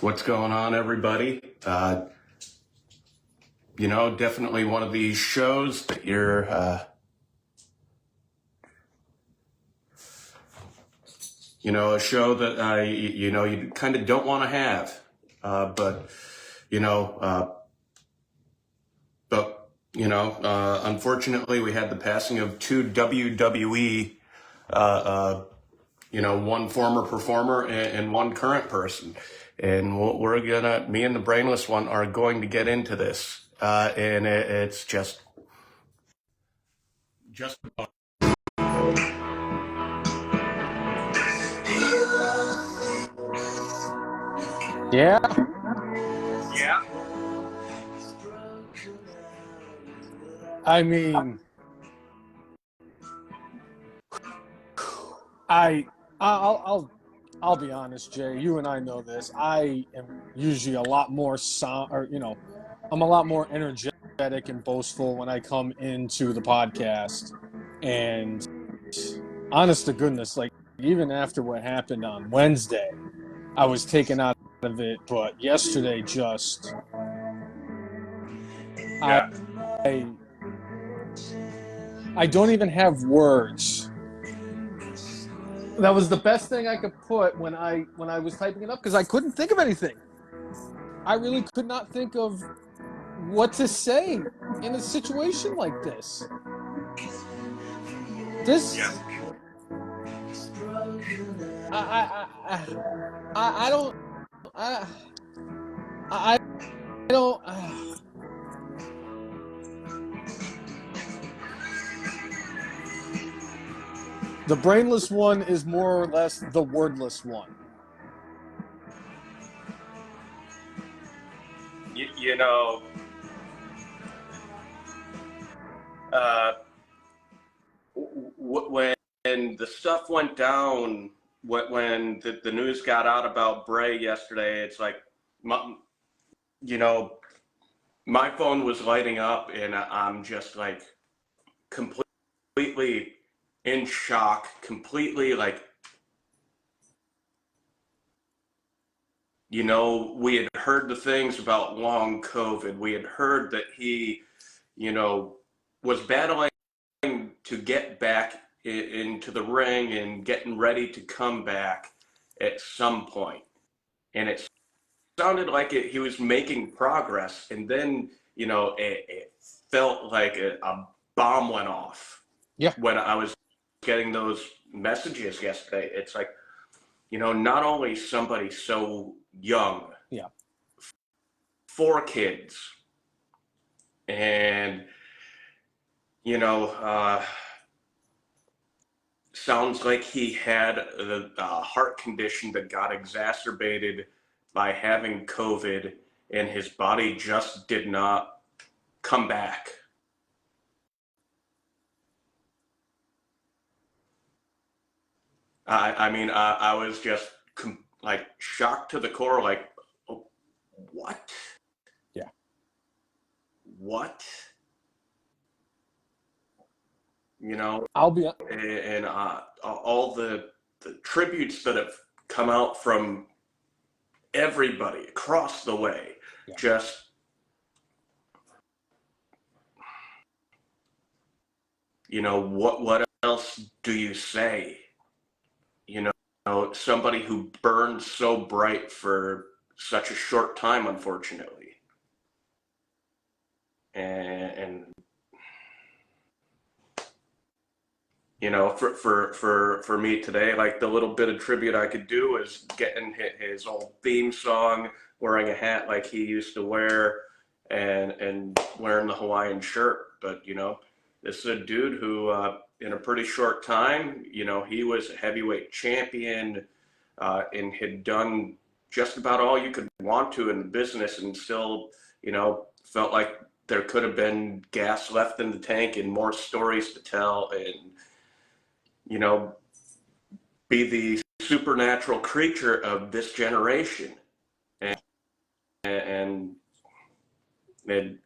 What's going on, everybody? Definitely one of these shows that you're, a show that, you kind of don't want to have. Unfortunately, we had the passing of two WWE, one former performer and one current person. And me and the Brainless one are going to get into this. And it's just Yeah. I mean, I'll be honest, Jay. You and I know this. I am usually a lot more I'm a lot more energetic and boastful when I come into the podcast. And honest to goodness, like even after what happened on Wednesday, I was taken out of it. But yesterday, I I don't even have words. That was the best thing I could put when I was typing it up because I couldn't think of anything. I really could not think of what to say in a situation like this. I don't I don't. The brainless one is more or less the wordless one. When the stuff went down, when the news got out about Bray yesterday, it's like, my phone was lighting up and I'm just like completely in shock, completely like, we had heard the things about long COVID. We had heard that he, was battling to get back into the ring and getting ready to come back at some point. And it sounded like he was making progress. And then, it felt like a bomb went off. Yeah. When I was getting those messages yesterday, it's like, not only somebody so young, Yeah, 4 kids, and sounds like he had a heart condition that got exacerbated by having COVID, and his body just did not come back. I was just like shocked to the core, like, oh, what? Yeah. What? I'll be. And all the tributes that have come out from everybody across the way, Yeah. just, what else do you say? Somebody who burned so bright for such a short time, unfortunately. And for me today, like the little bit of tribute I could do is getting his old theme song, wearing a hat like he used to wear, and wearing the Hawaiian shirt. But this is a dude who, in a pretty short time, he was a heavyweight champion, and had done just about all you could want to in the business, and still, felt like there could have been gas left in the tank and more stories to tell, and be the supernatural creature of this generation. And it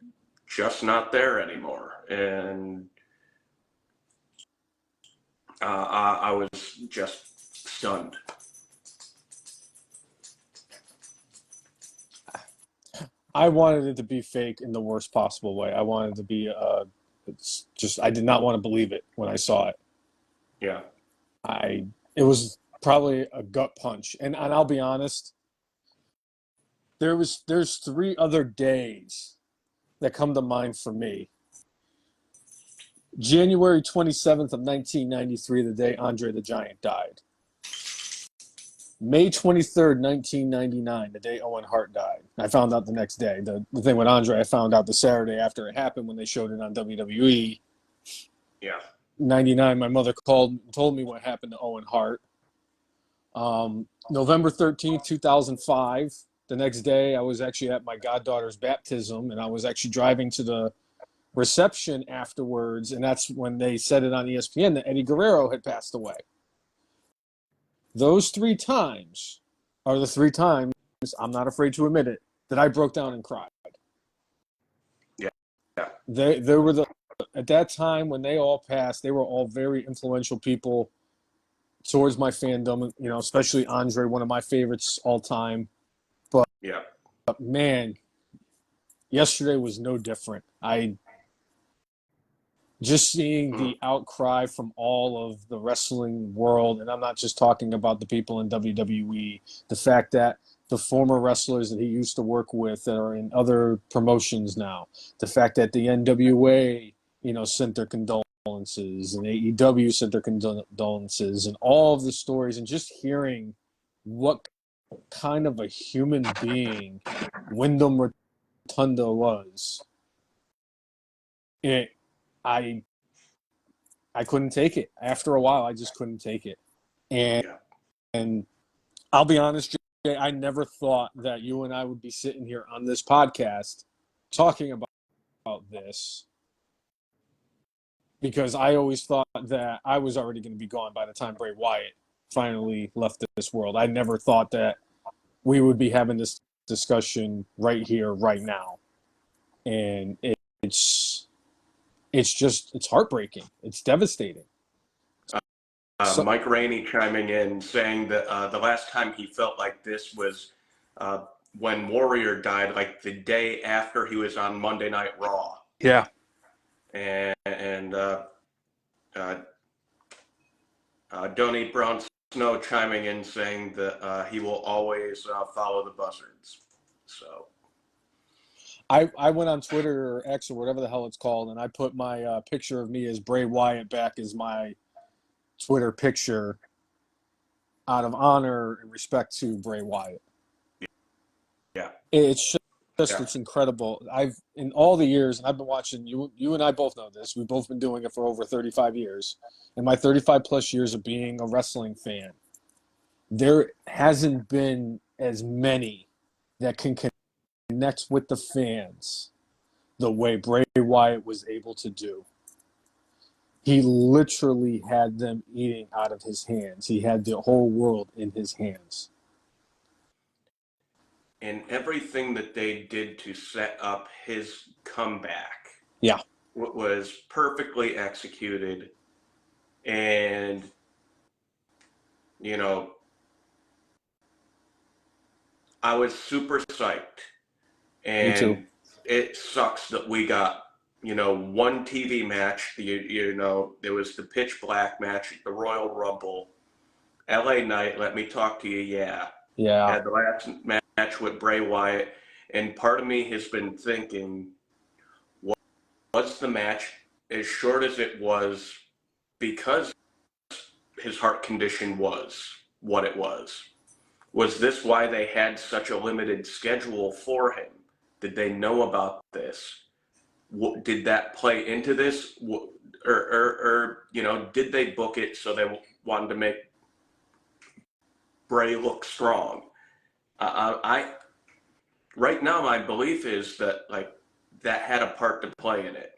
just not there anymore. And I was just stunned. I wanted it to be fake in the worst possible way. I wanted it to be it's just I did not want to believe it when I saw it. Yeah. It was probably a gut punch. And I'll be honest, there's 3 other days that come to mind for me. January 27th of 1993, the day Andre the Giant died. May 23rd, 1999, the day Owen Hart died. I found out the next day. The thing with Andre, I found out the Saturday after it happened when they showed it on WWE. Yeah. 99, my mother called and told me what happened to Owen Hart. November 13th, 2005, the next day, I was actually at my goddaughter's baptism, and I was actually driving to the reception afterwards, and that's when they said it on ESPN that Eddie Guerrero had passed away. Those 3 times are the 3 times, I'm not afraid to admit it, that I broke down and cried. Yeah. Yeah. They were at that time when they all passed, they were all very influential people towards my fandom, especially Andre, one of my favorites all time. Yeah. But man, yesterday was no different. Just seeing the outcry from all of the wrestling world, and I'm not just talking about the people in WWE, the fact that the former wrestlers that he used to work with that are in other promotions now, the fact that the NWA, sent their condolences, and AEW sent their condolences, and all of the stories, and just hearing what kind of a human being Wyndham Rotunda was. I couldn't take it. After a while, I just couldn't take it. And Yeah. and I'll be honest, Jay, I never thought that you and I would be sitting here on this podcast talking about this, because I always thought that I was already going to be gone by the time Bray Wyatt finally left this world. I never thought that we would be having this discussion right here, right now. And it's heartbreaking. It's devastating. Mike Rainey chiming in saying that the last time he felt like this was when Warrior died, like the day after he was on Monday Night Raw. Yeah. And Don't Eat Brown Snow chiming in saying that he will always follow the Buzzards. So I went on Twitter or X or whatever the hell it's called, and I put my picture of me as Bray Wyatt back as my Twitter picture out of honor and respect to Bray Wyatt. Yeah. It's it's incredible. In all the years, and I've been watching, you and I both know this, we've both been doing it for over 35 years. In my 35 plus years of being a wrestling fan, there hasn't been as many that can connect with the fans the way Bray Wyatt was able to do. He literally had them eating out of his hands. He had the whole world in his hands. And everything that they did to set up his comeback, yeah, was perfectly executed. And I was super psyched. And me too. It sucks that we got one TV match. There was the pitch black match at the Royal Rumble. LA Knight, Let Me Talk to You, yeah. Had the last match with Bray Wyatt. And part of me has been thinking, was the match as short as it was because his heart condition was what it was? Was this why they had such a limited schedule for him? Did they know about this? Did that play into this? Or did they book it so they wanted to make Bray look strong? Right now, my belief is that that had a part to play in it.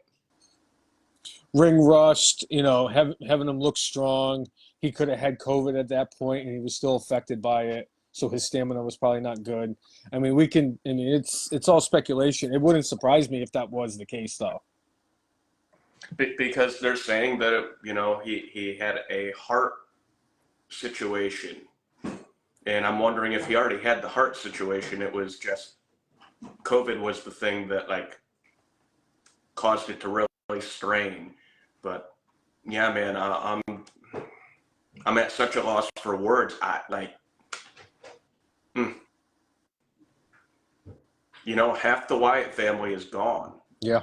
Ring rust, having him look strong. He could have had COVID at that point, and he was still affected by it. So his stamina was probably not good. I mean, it's all speculation. It wouldn't surprise me if that was the case, though. Because they're saying that, he had a heart situation. And I'm wondering if he already had the heart situation. It was just COVID was the thing that like caused it to really strain. But yeah, man, I'm at such a loss for words. I like, you know, half the Wyatt family is gone. Yeah.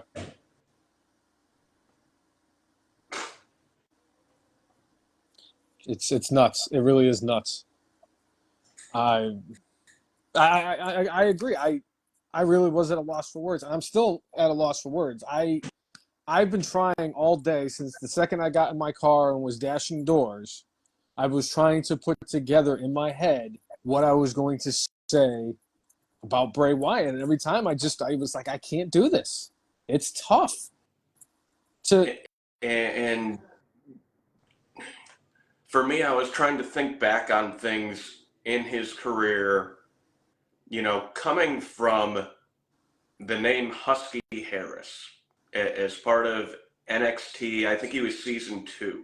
It's nuts. It really is nuts. I I agree. I really was at a loss for words. I'm still at a loss for words. I've been trying all day since the second I got in my car and was dashing doors. I was trying to put together in my head what I was going to say about Bray Wyatt, and every time I was like, I can't do this. It's tough to. And for me, I was trying to think back on things in his career, you know, coming from the name Husky Harris as part of NXT. I think he was season 2.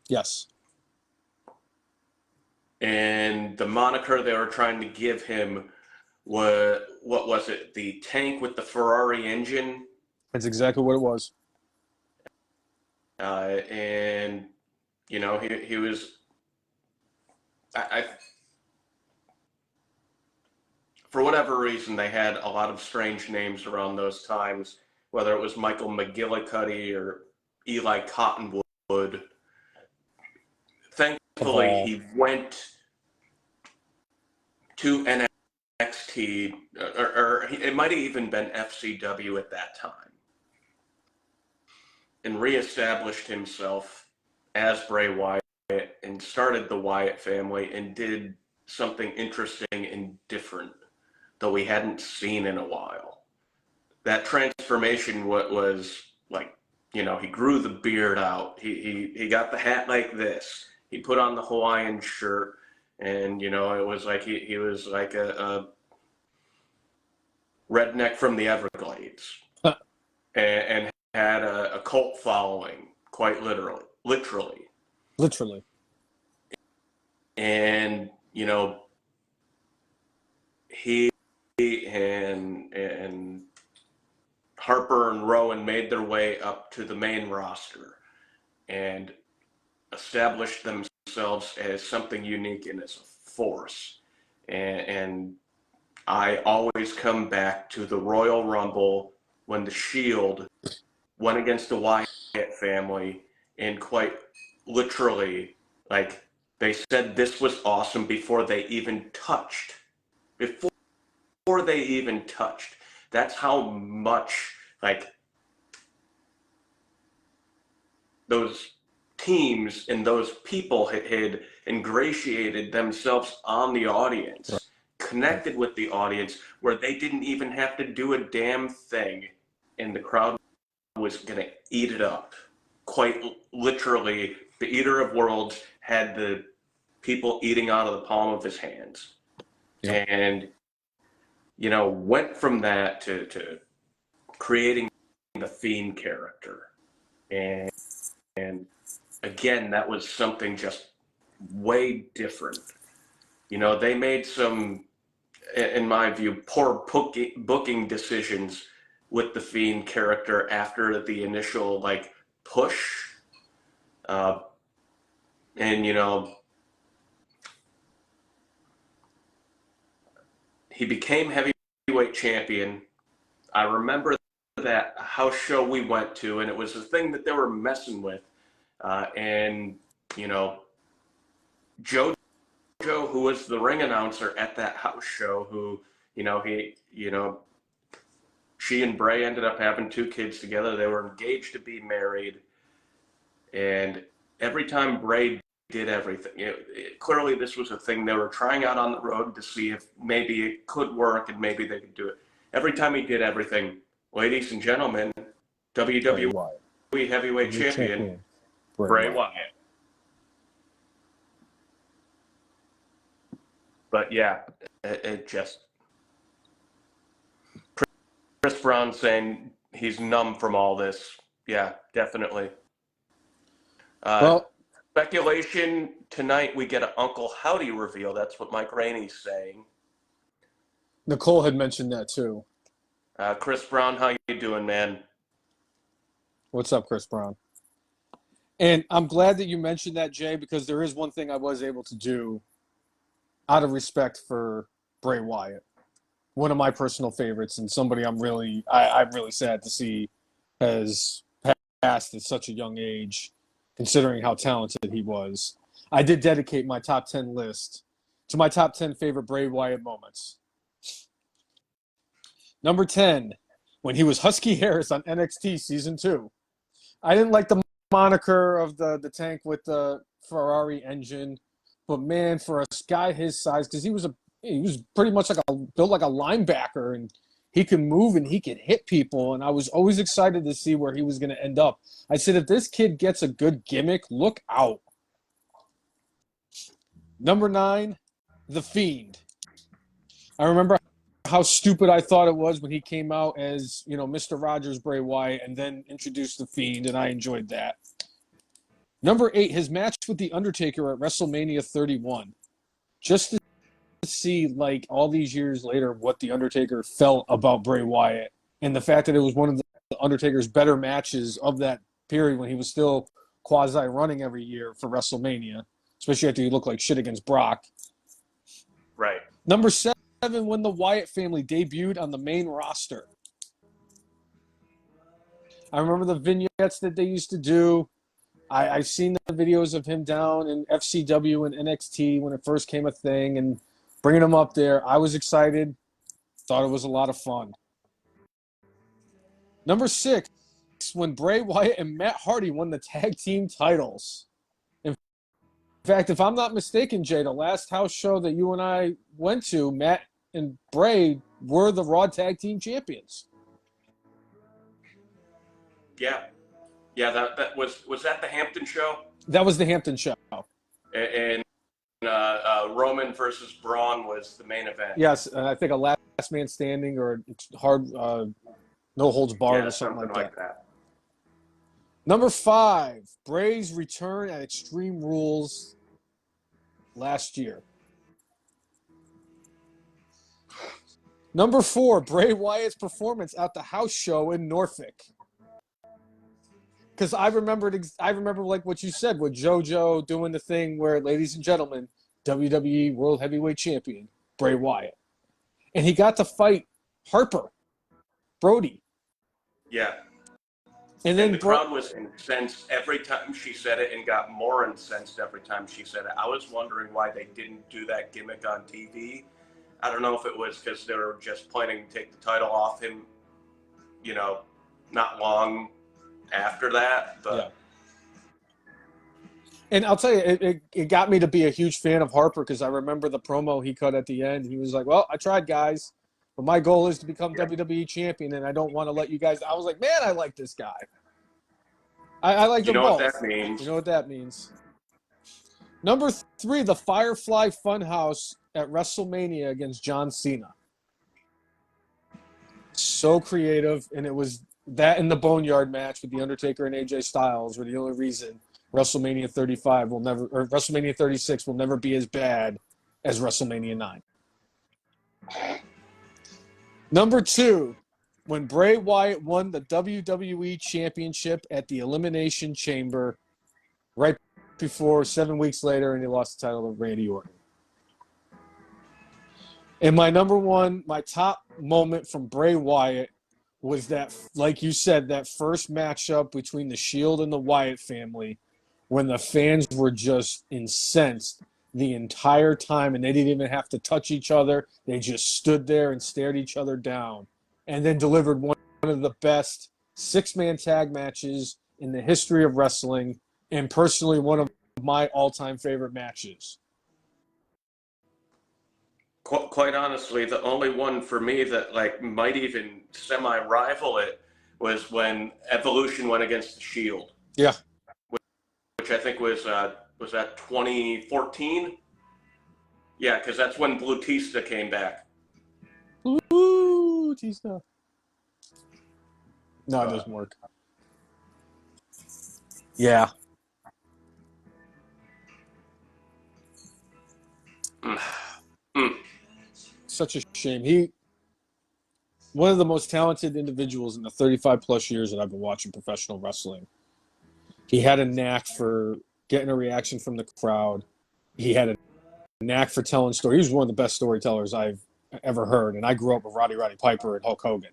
Yes. And the moniker they were trying to give him was, what was it? The tank with the Ferrari engine. That's exactly what it was. And, you know, he was, I for whatever reason, they had a lot of strange names around those times, whether it was Michael McGillicuddy or Eli Cottonwood. Thankfully, he went to NXT, or it might have even been FCW at that time, and reestablished himself as Bray Wyatt and started the Wyatt family and did something interesting and different that we hadn't seen in a while. That transformation was like, you know, he grew the beard out. He got the hat like this. He put on the Hawaiian shirt, and you know, it was like he was like a redneck from the Everglades, and had a cult following, quite literally. And you know, he and Harper and Rowan made their way up to the main roster and established themselves as something unique and as a force. And I always come back to the Royal Rumble when the Shield went against the Wyatt family, and quite literally, like, they said this was awesome before they even touched. Before they even touched. That's how much, like, those teams and those people had ingratiated themselves on the audience, right, connected with the audience, where they didn't even have to do a damn thing, and the crowd was going to eat it up. Quite literally, the Eater of Worlds had the people eating out of the palm of his hands. Yep. And, you know, went from that to creating the Fiend character. And again, that was something just way different. You know, they made some, in my view, poor booking decisions with the Fiend character after the initial, like, push. And, you know, he became heavyweight champion. I remember that house show we went to, and it was a thing that they were messing with. And, you know, JoJo, who was the ring announcer at that house show, who, you know, she and Bray ended up having 2 kids together. They were engaged to be married. And every time Bray did everything, clearly this was a thing they were trying out on the road to see if maybe it could work and maybe they could do it. Every time he did everything, ladies and gentlemen, WWE Heavyweight Champion, Bray Wyatt. But yeah, it just... Chris Brown saying he's numb from all this. Yeah, definitely. Well, speculation tonight, we get an Uncle Howdy reveal. That's what Mike Rainey's saying. Nicole had mentioned that too. Chris Brown, how you doing, man? What's up, Chris Brown? And I'm glad that you mentioned that, Jay, because there is one thing I was able to do out of respect for Bray Wyatt, one of my personal favorites, and somebody I'm really sad to see has passed at such a young age, considering how talented he was. I did dedicate my top 10 list to my top 10 favorite Bray Wyatt moments. Number 10, when he was Husky Harris on NXT Season 2. I didn't like the moniker of the tank with the Ferrari engine, but man, for a guy his size, because he was pretty much built like a linebacker, and he can move and he can hit people, and I was always excited to see where he was going to end up. I said, if this kid gets a good gimmick, look out. Number 9, The Fiend. I remember how stupid I thought it was when he came out as, Mr. Rogers Bray Wyatt and then introduced The Fiend, and I enjoyed that. Number 8, his match with The Undertaker at WrestleMania 31. Just to see, like, all these years later, what The Undertaker felt about Bray Wyatt, and the fact that it was one of the Undertaker's better matches of that period when he was still quasi-running every year for WrestleMania, especially after he looked like shit against Brock. Right. Number 7, when the Wyatt family debuted on the main roster. I remember the vignettes that they used to do. I've seen the videos of him down in FCW and NXT when it first came a thing, and bringing him up there. I was excited. Thought it was a lot of fun. Number 6, when Bray Wyatt and Matt Hardy won the tag team titles. In fact, if I'm not mistaken, Jay, the last house show that you and I went to, Matt and Bray were the Raw Tag Team Champions. Yeah. Yeah, that was that the Hampton show? That was the Hampton show. And Roman versus Braun was the main event. Yes, I think a last man standing or hard no holds barred or something like that. Number 5, Bray's return at Extreme Rules last year. Number 4, Bray Wyatt's performance at the house show in Norfolk. Because I remember like what you said with JoJo doing the thing where, ladies and gentlemen, WWE World Heavyweight Champion Bray Wyatt, and he got to fight Harper Brody. Yeah. And then the crowd was incensed every time she said it, and got more incensed every time she said it. I was wondering why they didn't do that gimmick on TV. I don't know if it was because they were just planning to take the title off him, not long after that. But yeah. And I'll tell you, it got me to be a huge fan of Harper, because I remember the promo he cut at the end. He was like, well, I tried, guys, but my goal is to become WWE champion, and I don't want to let you guys. I was like, man, I like this guy. I like them both. You know what that means? You know what that means. Number 3, the Firefly Funhouse at WrestleMania against John Cena. So creative, and it was that in the Boneyard match with The Undertaker and AJ Styles were the only reason WrestleMania 35 will never, or WrestleMania 36 will never be as bad as WrestleMania 9. Number 2, when Bray Wyatt won the WWE Championship at the Elimination Chamber right before 7 weeks later, and he lost the title to Randy Orton. And my number 1, my top moment from Bray Wyatt was that, like you said, that first matchup between the Shield and the Wyatt family, when the fans were just incensed the entire time, and they didn't even have to touch each other. They just stood there and stared each other down, and then delivered one of the best 6-man tag matches in the history of wrestling, and personally one of my all-time favorite matches. Quite honestly, the only one for me that might even semi-rival it was when Evolution went against the Shield. Yeah. Which I think was that 2014? Yeah, because that's when Blutista came back. Blutista. No, it doesn't work. Yeah. Such a shame. one of the most talented individuals in the 35 plus years that I've been watching professional wrestling. He had a knack for getting a reaction from the crowd. He had a knack for telling stories. He was one of the best storytellers I've ever heard. And I grew up with Roddy Piper and Hulk Hogan.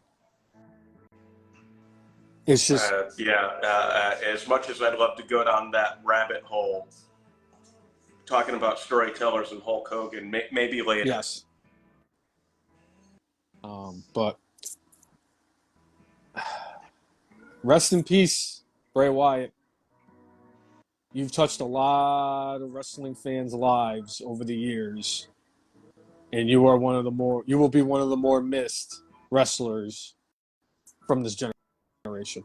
It's just as much as I'd love to go down that rabbit hole, talking about storytellers and Hulk Hogan, maybe later. Yes. But rest in peace, Bray Wyatt. You've touched a lot of wrestling fans' lives over the years, and you will be one of the more missed wrestlers from this generation.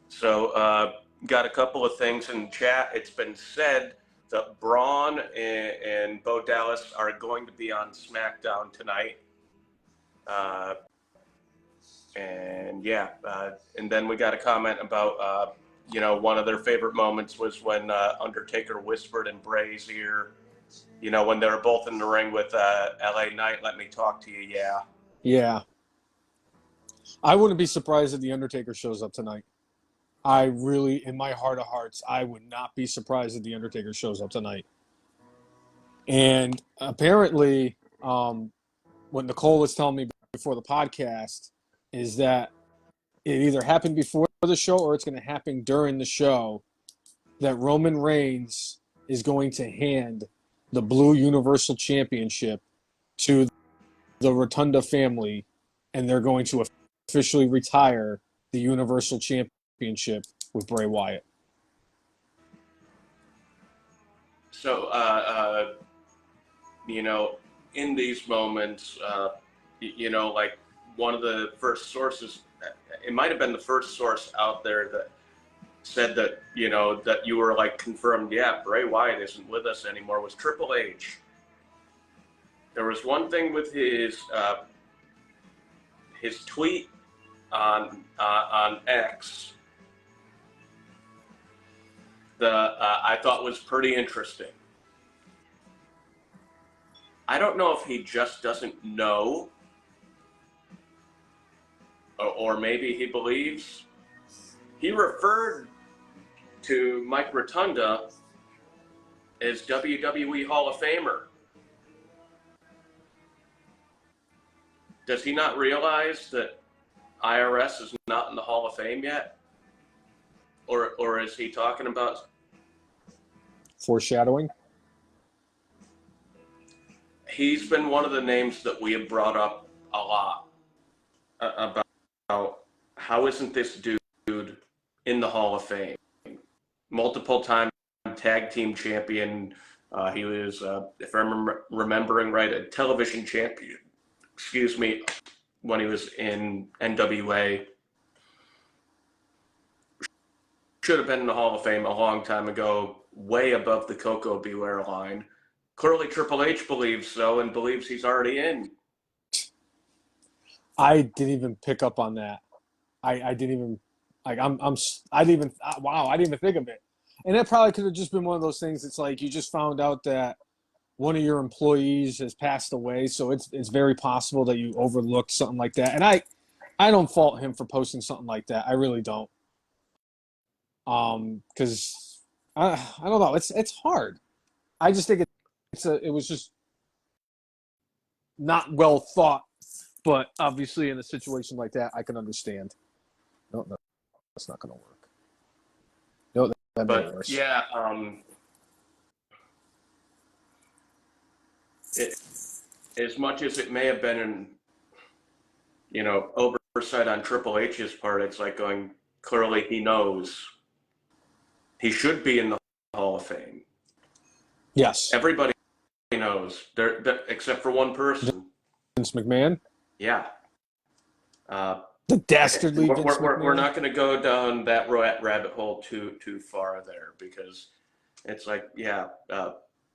So, got a couple of things in chat. It's been said that Braun and Bo Dallas are going to be on SmackDown tonight. And then we got a comment about, one of their favorite moments was when Undertaker whispered in Bray's ear, when they were both in the ring with LA Knight, let me talk to you, yeah. Yeah. I wouldn't be surprised if The Undertaker shows up tonight. I really, in my heart of hearts, I would not be surprised if The Undertaker shows up tonight. And apparently, what Nicole was telling me before the podcast is that it either happened before the show or it's going to happen during the show, that Roman Reigns is going to hand the Blue Universal Championship to the Rotunda family, and they're going to officially retire the Universal Championship with Bray Wyatt. So, in these moments, like one of the first sources, it might have been the first source out there that said that, that you were like confirmed, yeah, Bray Wyatt isn't with us anymore, was Triple H. There was one thing with his tweet on X that I thought was pretty interesting. I don't know if he just doesn't know, or maybe he believes. He referred to Mike Rotunda as WWE Hall of Famer. Does he not realize that IRS is not in the Hall of Fame yet? Or is he talking about foreshadowing? He's been one of the names that we have brought up a lot about how isn't this dude in the Hall of Fame? Multiple time tag team champion. He was, if I'm remembering right, a television champion. Excuse me, when he was in NWA. Should have been in the Hall of Fame a long time ago, way above the Coco Beware line. Clearly Triple H believes so and believes he's already in. I didn't even pick up on that. I didn't even like I didn't even think of it. And that probably could have just been one of those things. It's like you just found out that one of your employees has passed away, so it's very possible that you overlooked something like that. And I don't fault him for posting something like that. I really don't. Because I don't know. It's hard. I just think it was just not well thought. But obviously, in a situation like that, I can understand. No, that's not going to work. No, that made it worse. Yeah, as much as it may have been an, oversight on Triple H's part, it's like going, clearly he knows he should be in the Hall of Fame. Yes. Everybody knows, except for one person. Vince McMahon? Yeah. The dastardly Vince McMahon? We're not going to go down that rabbit hole too far there, because it's like,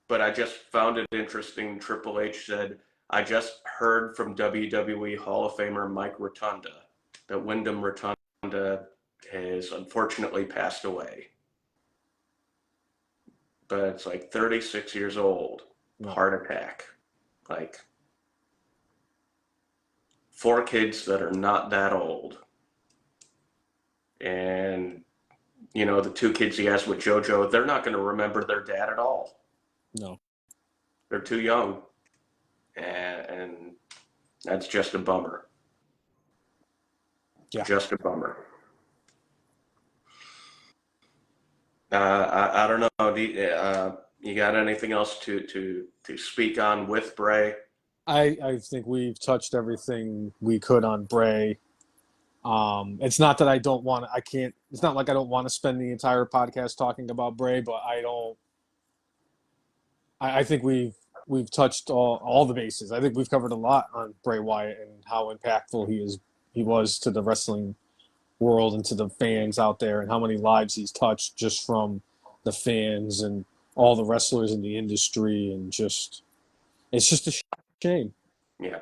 but I just found it interesting. Triple H said, I just heard from WWE Hall of Famer Mike Rotunda that Wyndham Rotunda has unfortunately passed away. But it's like 36 years old, heart attack. Like, 4 kids that are not that old. And, you know, the 2 kids he has with JoJo, they're not going to remember their dad at all. No. They're too young. And that's just a bummer. Yeah. Just a bummer. I don't know. You got anything else to speak on with Bray? I think we've touched everything we could on Bray. It's not that I don't want to, I can't, it's not like I don't want to spend the entire podcast talking about Bray, but I think we've touched all the bases. I think we've covered a lot on Bray Wyatt and how impactful he was to the wrestling world and to the fans out there, and how many lives he's touched just from the fans and all the wrestlers in the industry, and it's just a shame. Yeah.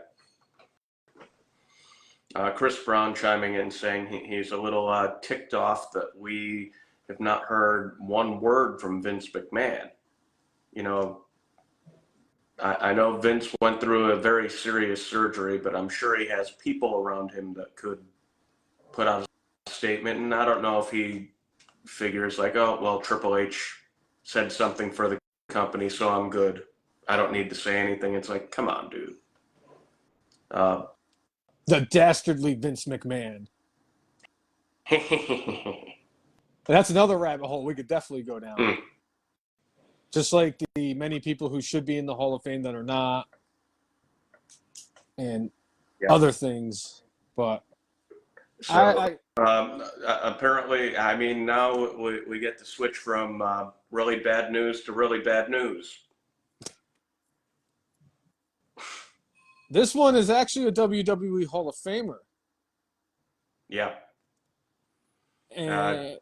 Chris Brown chiming in saying he's a little ticked off that we have not heard one word from Vince McMahon. You know, I know Vince went through a very serious surgery, but I'm sure he has people around him that could put out a statement. And I don't know if he figures like, oh, well, Triple H said something for the company, so I'm good. I don't need to say anything. It's like, come on, dude. The dastardly Vince McMahon. That's another rabbit hole we could definitely go down. Just like the many people who should be in the Hall of Fame that are not, and other things. But so apparently, I mean, now we get to switch from really bad news to really bad news. This one is actually a WWE Hall of Famer. Yeah. And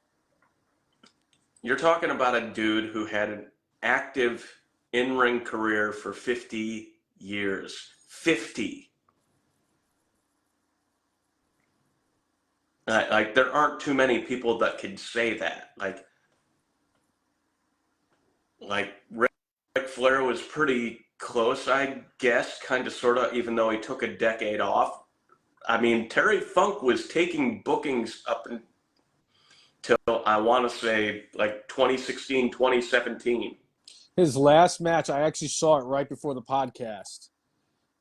you're talking about a dude who had an active in-ring career for 50 years. 50. Like, there aren't too many people that can say that. Like Ric Flair was pretty close, I guess, kind of, sort of, even though he took a decade off. I mean, Terry Funk was taking bookings up until, I want to say, like 2016, 2017. His last match, I actually saw it right before the podcast.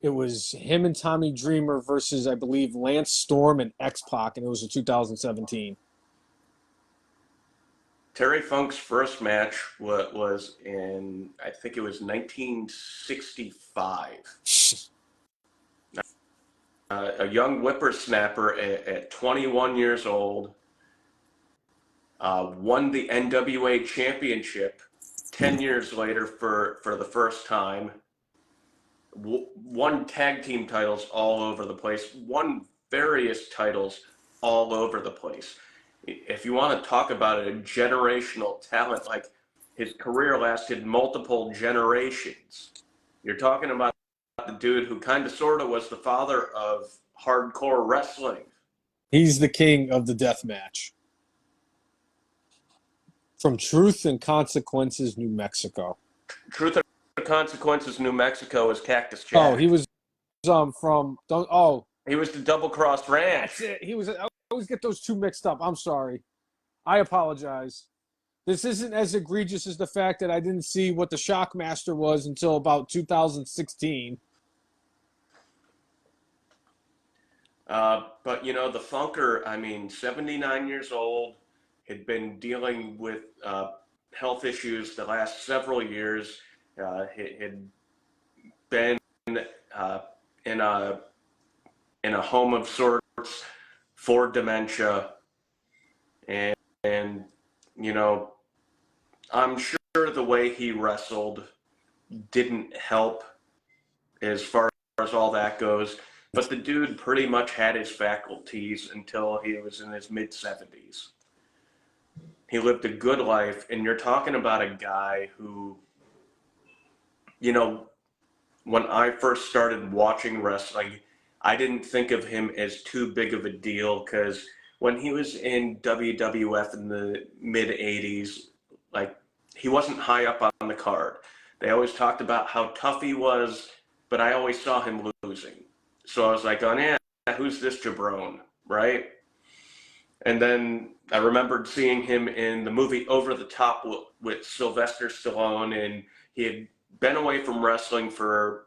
It was him and Tommy Dreamer versus, I believe, Lance Storm and X-Pac, and it was in 2017. Terry Funk's first match was in, I think it was 1965. A young whippersnapper at 21 years old, won the NWA Championship 10 years later for the first time, won tag team titles all over the place, won various titles all over the place. If you want to talk about a generational talent, like, his career lasted multiple generations. You're talking about the dude who kind of sort of was the father of hardcore wrestling. He's the king of the death match. From Truth and Consequences, New Mexico. Truth and Consequences, New Mexico is Cactus Jack. Oh, he was from. He was the Double Cross Ranch. That's it. He was. I always get those two mixed up. I'm sorry. I apologize. This isn't as egregious as the fact that I didn't see what the Shockmaster was until about 2016. But, you know, the Funker, I mean, 79 years old, had been dealing with health issues the last several years. Had been in a home of sorts for dementia. And you know, I'm sure the way he wrestled didn't help as far as all that goes. But the dude pretty much had his faculties until he was in his mid-70s. He lived a good life, and you're talking about a guy who, you know, when I first started watching wrestling, I didn't think of him as too big of a deal, because when he was in WWF in the mid-'80s, like, he wasn't high up on the card. They always talked about how tough he was, but I always saw him losing. So I was like, oh, yeah, who's this jabron, right? And then I remembered seeing him in the movie Over the Top with Sylvester Stallone, and he had been away from wrestling for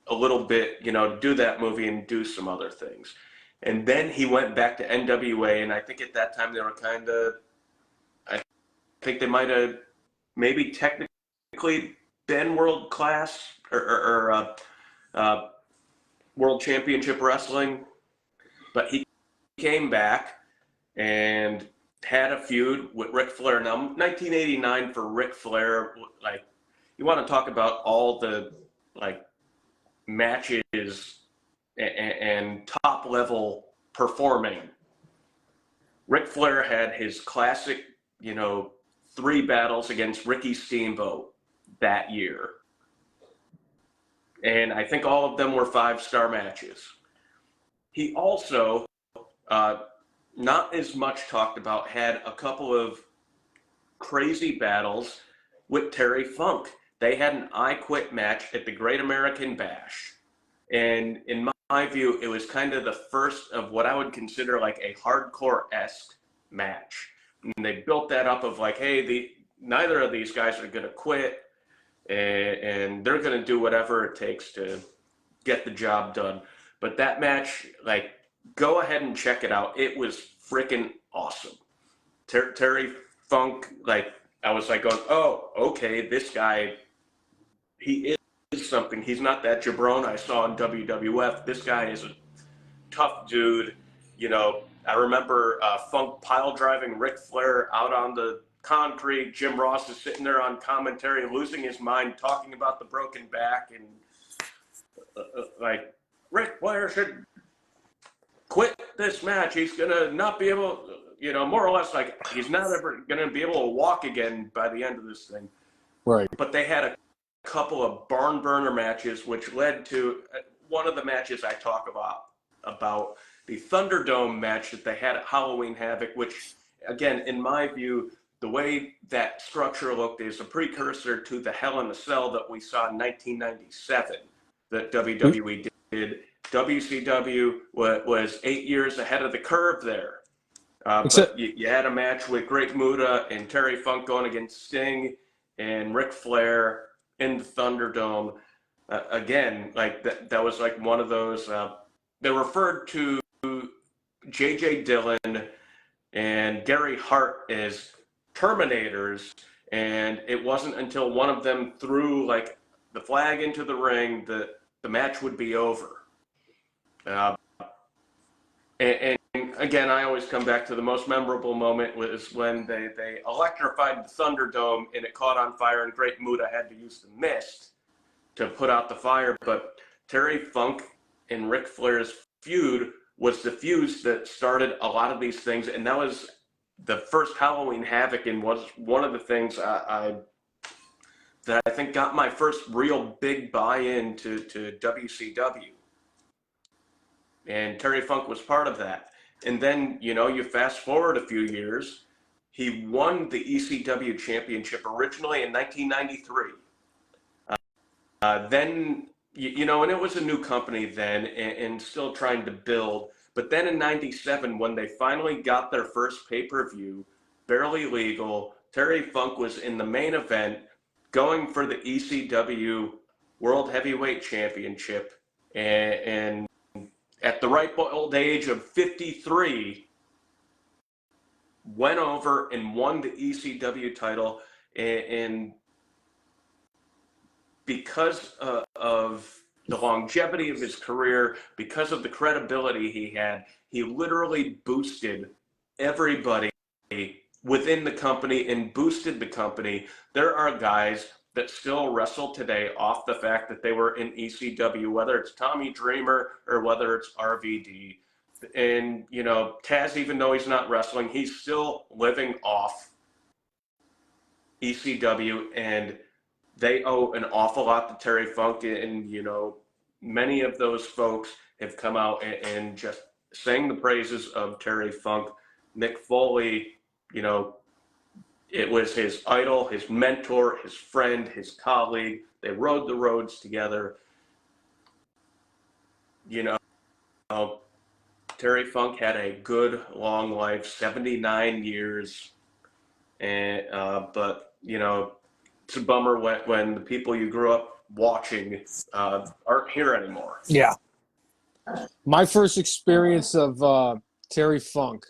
a little bit, to do that movie and do some other things. And then he went back to NWA, and I think at that time they were I think they might have maybe technically been world class or world championship wrestling, but he came back and had a feud with Ric Flair. Now, 1989 for Ric Flair, like, you want to talk about all the, like, matches and top level performing. Ric Flair had his classic, 3 battles against Ricky Steamboat that year. And I think all of them were 5-star matches. He also, not as much talked about, had a couple of crazy battles with Terry Funk. They had an I Quit match at the Great American Bash. And in my view, it was kind of the first of what I would consider like a hardcore-esque match. And they built that up of like, hey, neither of these guys are going to quit, and they're going to do whatever it takes to get the job done. But that match, like, go ahead and check it out. It was freaking awesome. Terry Funk, like, I was like going, oh, okay, this guy, he is something. He's not that jabron I saw in WWF. This guy is a tough dude. I remember Funk pile driving Ric Flair out on the concrete. Jim Ross is sitting there on commentary, losing his mind, talking about the broken back, and like, Ric Flair should quit this match. He's gonna not be able, more or less like he's not ever gonna be able to walk again by the end of this thing. Right. But they had a couple of barn burner matches, which led to one of the matches I talk about the Thunderdome match that they had at Halloween Havoc, which, again, in my view, the way that structure looked is a precursor to the Hell in a Cell that we saw in 1997 that WWE did. WCW was 8 years ahead of the curve there. But you had a match with Great Muta and Terry Funk going against Sting and Ric Flair in the Thunderdome. Again, like that was like one of those, they referred to J.J. Dillon and Gary Hart as Terminators, and it wasn't until one of them threw like the flag into the ring that the match would be over. And again, I always come back to the most memorable moment was when they electrified the Thunderdome and it caught on fire, and Great Muta had to use the mist to put out the fire. But Terry Funk and Ric Flair's feud was the fuse that started a lot of these things, and that was the first Halloween Havoc, and was one of the things that I think got my first real big buy-in to WCW. And Terry Funk was part of that. And then, you fast forward a few years, he won the ECW championship originally in 1993. Then, and it was a new company then and still trying to build. But then in 97, when they finally got their first pay-per-view, Barely Legal, Terry Funk was in the main event going for the ECW World Heavyweight Championship. And at the ripe old age of 53, went over and won the ECW title. And because of the longevity of his career, because of the credibility he had, he literally boosted everybody within the company and boosted the company. There are guys that still wrestle today off the fact that they were in ECW, whether it's Tommy Dreamer or whether it's RVD. And, Taz, even though he's not wrestling, he's still living off ECW, and they owe an awful lot to Terry Funk. And, many of those folks have come out and just sang the praises of Terry Funk. Mick Foley, it was his idol, his mentor, his friend, his colleague. They rode the roads together. Terry Funk had a good long life, 79 years, and but it's a bummer when the people you grew up watching aren't here anymore. Yeah. My first experience of Terry Funk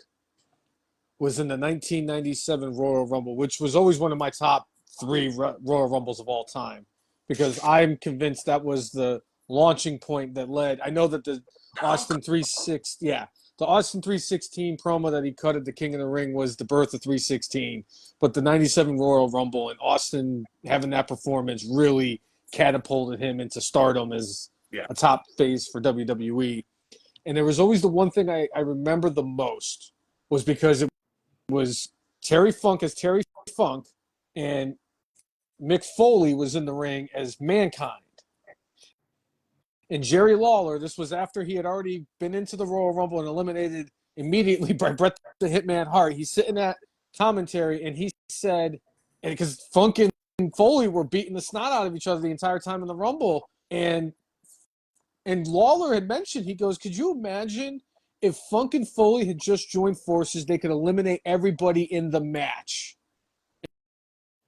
was in the 1997 Royal Rumble, which was always one of my top 3 Royal Rumbles of all time, because I'm convinced that was the launching point that led. I know that the Austin 316 promo that he cut at the King of the Ring was the birth of 316, but the 97 Royal Rumble and Austin having that performance really catapulted him into stardom as a top face for WWE. And there was always the one thing I remember the most was because it was Terry Funk as Terry Funk, and Mick Foley was in the ring as Mankind. And Jerry Lawler, this was after he had already been into the Royal Rumble and eliminated immediately by Bret the Hitman Hart. He's sitting at commentary, and he said, and because Funk and Foley were beating the snot out of each other the entire time in the Rumble, and Lawler had mentioned, he goes, could you imagine if Funk and Foley had just joined forces, they could eliminate everybody in the match.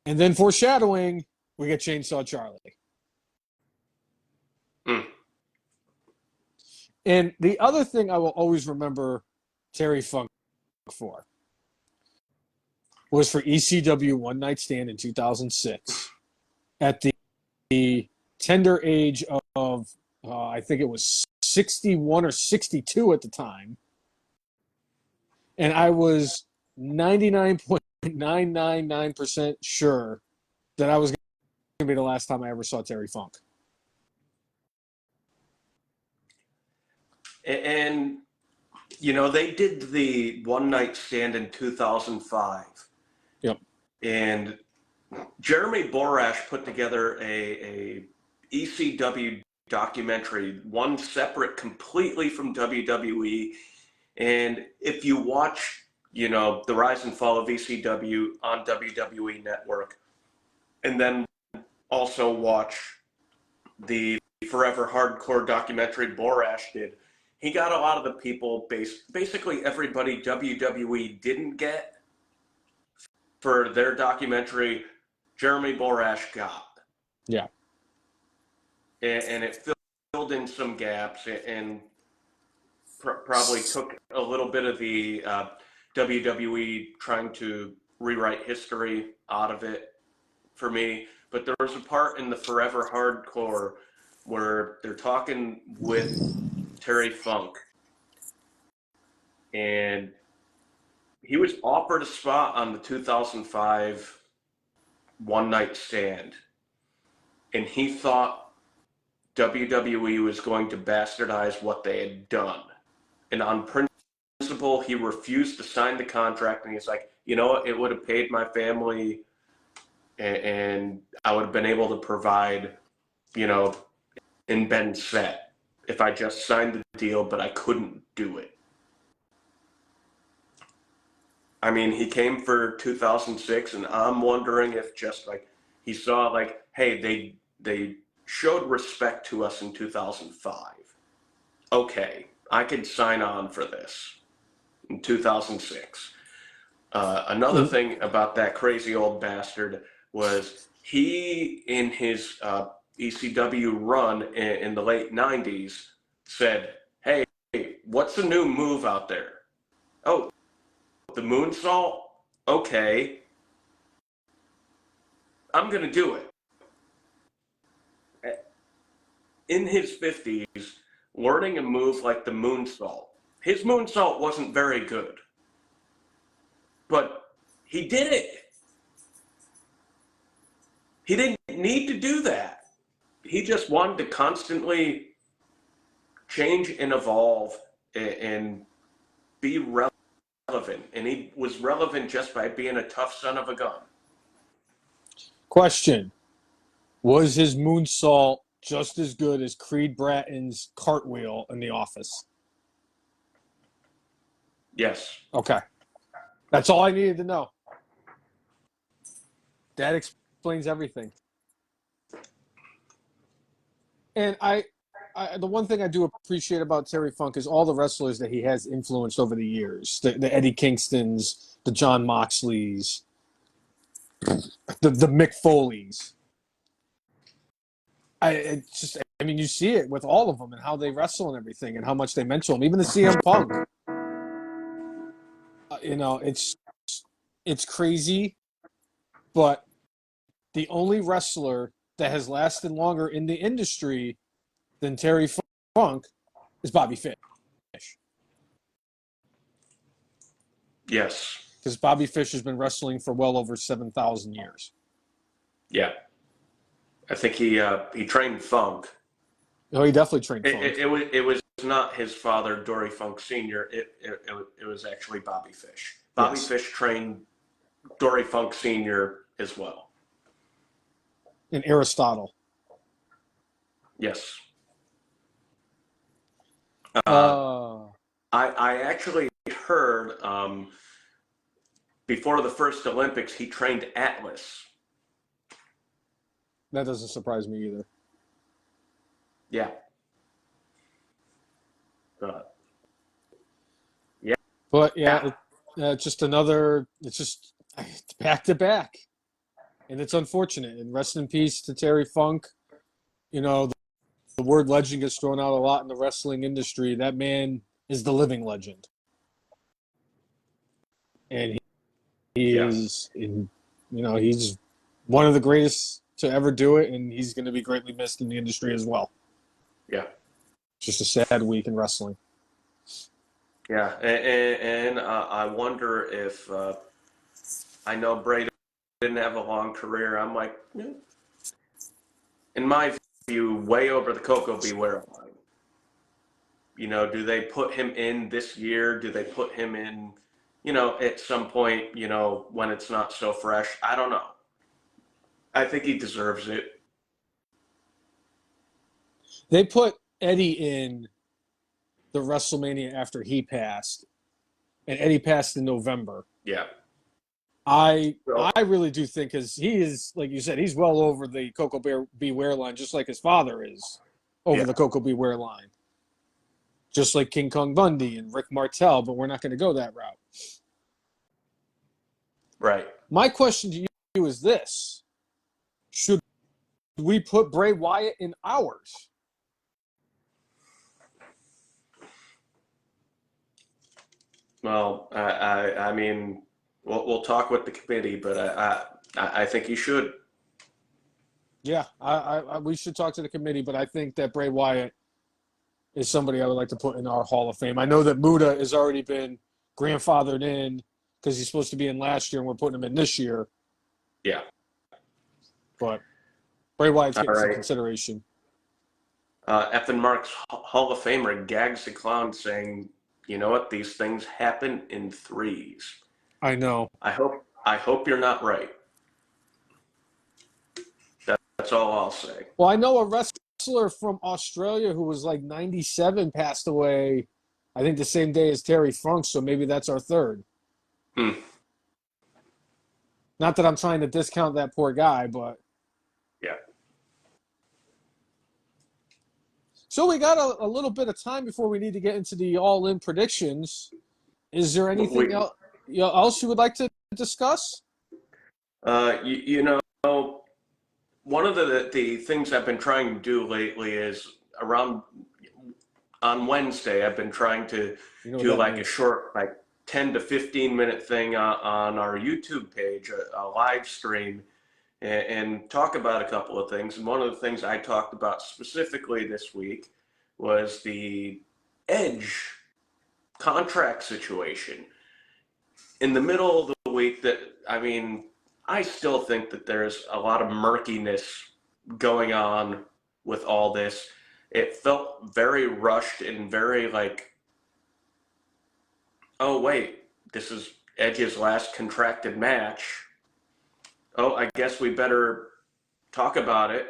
And then foreshadowing, we get Chainsaw Charlie. Mm. And the other thing I will always remember Terry Funk for was for ECW One Night Stand in 2006 at the tender age of I think it was 61 or 62 at the time. And I was 99.999% sure that I was going to be the last time I ever saw Terry Funk. And they did the One Night Stand in 2005. Yep. And Jeremy Borash put together a ECW documentary, one separate completely from WWE. And if you watch, the rise and fall of ECW on WWE Network, and then also watch the Forever Hardcore documentary Borash did, he got a lot of the people, basically everybody WWE didn't get for their documentary, Jeremy Borash got. Yeah. And it filled in some gaps and probably took a little bit of the WWE trying to rewrite history out of it for me. But there was a part in the Forever Hardcore where they're talking with Terry Funk, and he was offered a spot on the 2005 One Night Stand, and he thought WWE was going to bastardize what they had done. And on principle, he refused to sign the contract, and he's like, you know what, it would have paid my family, and I would have been able to provide, and been set if I just signed the deal, but I couldn't do it. I mean, he came for 2006, and I'm wondering if just he saw hey, they showed respect to us in 2005. Okay, I could sign on for this in 2006. Another thing about that crazy old bastard was he, in his ECW run in the late 90s, said, hey, what's the new move out there? Oh, the moonsault? Okay. I'm going to do it. In his 50s, learning a move like the moonsault. His moonsault wasn't very good, but he did it. He didn't need to do that. He just wanted to constantly change and evolve and be relevant. And he was relevant just by being a tough son of a gun. Question. Was his moonsault just as good as Creed Bratton's cartwheel in The Office? Yes. Okay. That's all I needed to know. That explains everything. And I the one thing I do appreciate about Terry Funk is all the wrestlers that he has influenced over the years. The Eddie Kingstons, the John Moxleys, the Mick Foleys. I mean, you see it with all of them and how they wrestle and everything and how much they mention them. Even the CM Punk. It's crazy, but the only wrestler that has lasted longer in the industry than Terry Funk is Bobby Fish. Yes. Because Bobby Fish has been wrestling for well over 7,000 years. Yeah. I think he trained Funk. No, he definitely trained Funk. It was not his father, Dory Funk Sr. It was actually Bobby Fish. Bobby Fish trained Dory Funk Sr. as well. And Aristotle. Yes. Uh, I actually heard before the first Olympics, he trained Atlas. That doesn't surprise me either. Yeah. Yeah. But yeah, it's just it's back to back. And it's unfortunate. And rest in peace to Terry Funk. You know, the word legend gets thrown out a lot in the wrestling industry. That man is the living legend. And he is, he's one of the greatest to ever do it. And he's going to be greatly missed in the industry as well. Yeah. Just a sad week in wrestling. Yeah. And I wonder if I know Bray didn't have a long career. I'm like, in my view, way over the Coco Beware line. Do they put him in this year? Do they put him in, at some point, when it's not so fresh? I don't know. I think he deserves it. They put Eddie in the WrestleMania after he passed, and Eddie passed in November. Yeah. I really do think, because he is, like you said, he's well over the Coco Beware line, just like his father is over the Coco Beware line. Just like King Kong Bundy and Rick Martel, but we're not going to go that route. Right. My question to you is this. Should we put Bray Wyatt in ours? Well, I mean, we'll talk with the committee, but I think you should. Yeah, we should talk to the committee, but I think that Bray Wyatt is somebody I would like to put in our Hall of Fame. I know that Muda has already been grandfathered in because he's supposed to be in last year, and we're putting him in this year. Yeah. But Bray Wyatt's getting some consideration. Effin Marks, Hall of Famer, gags the clown saying, you know what, these things happen in threes. I know. I hope you're not right. That's all I'll say. Well, I know a wrestler from Australia who was like 97 passed away, I think the same day as Terry Funk, so maybe that's our third. Not that I'm trying to discount that poor guy, but... Yeah. So we got a little bit of time before we need to get into the all-in predictions. Is there anything else you would like to discuss? One of the things I've been trying to do lately is on Wednesday, I've been trying to do like a short, like 10 to 15 minute thing on our YouTube page, a live stream, and talk about a couple of things. And one of the things I talked about specifically this week was the Edge contract situation. In the middle of the week, I still think that there's a lot of murkiness going on with all this. It felt very rushed and very like, oh, wait, this is Edge's last contracted match. Oh, I guess we better talk about it.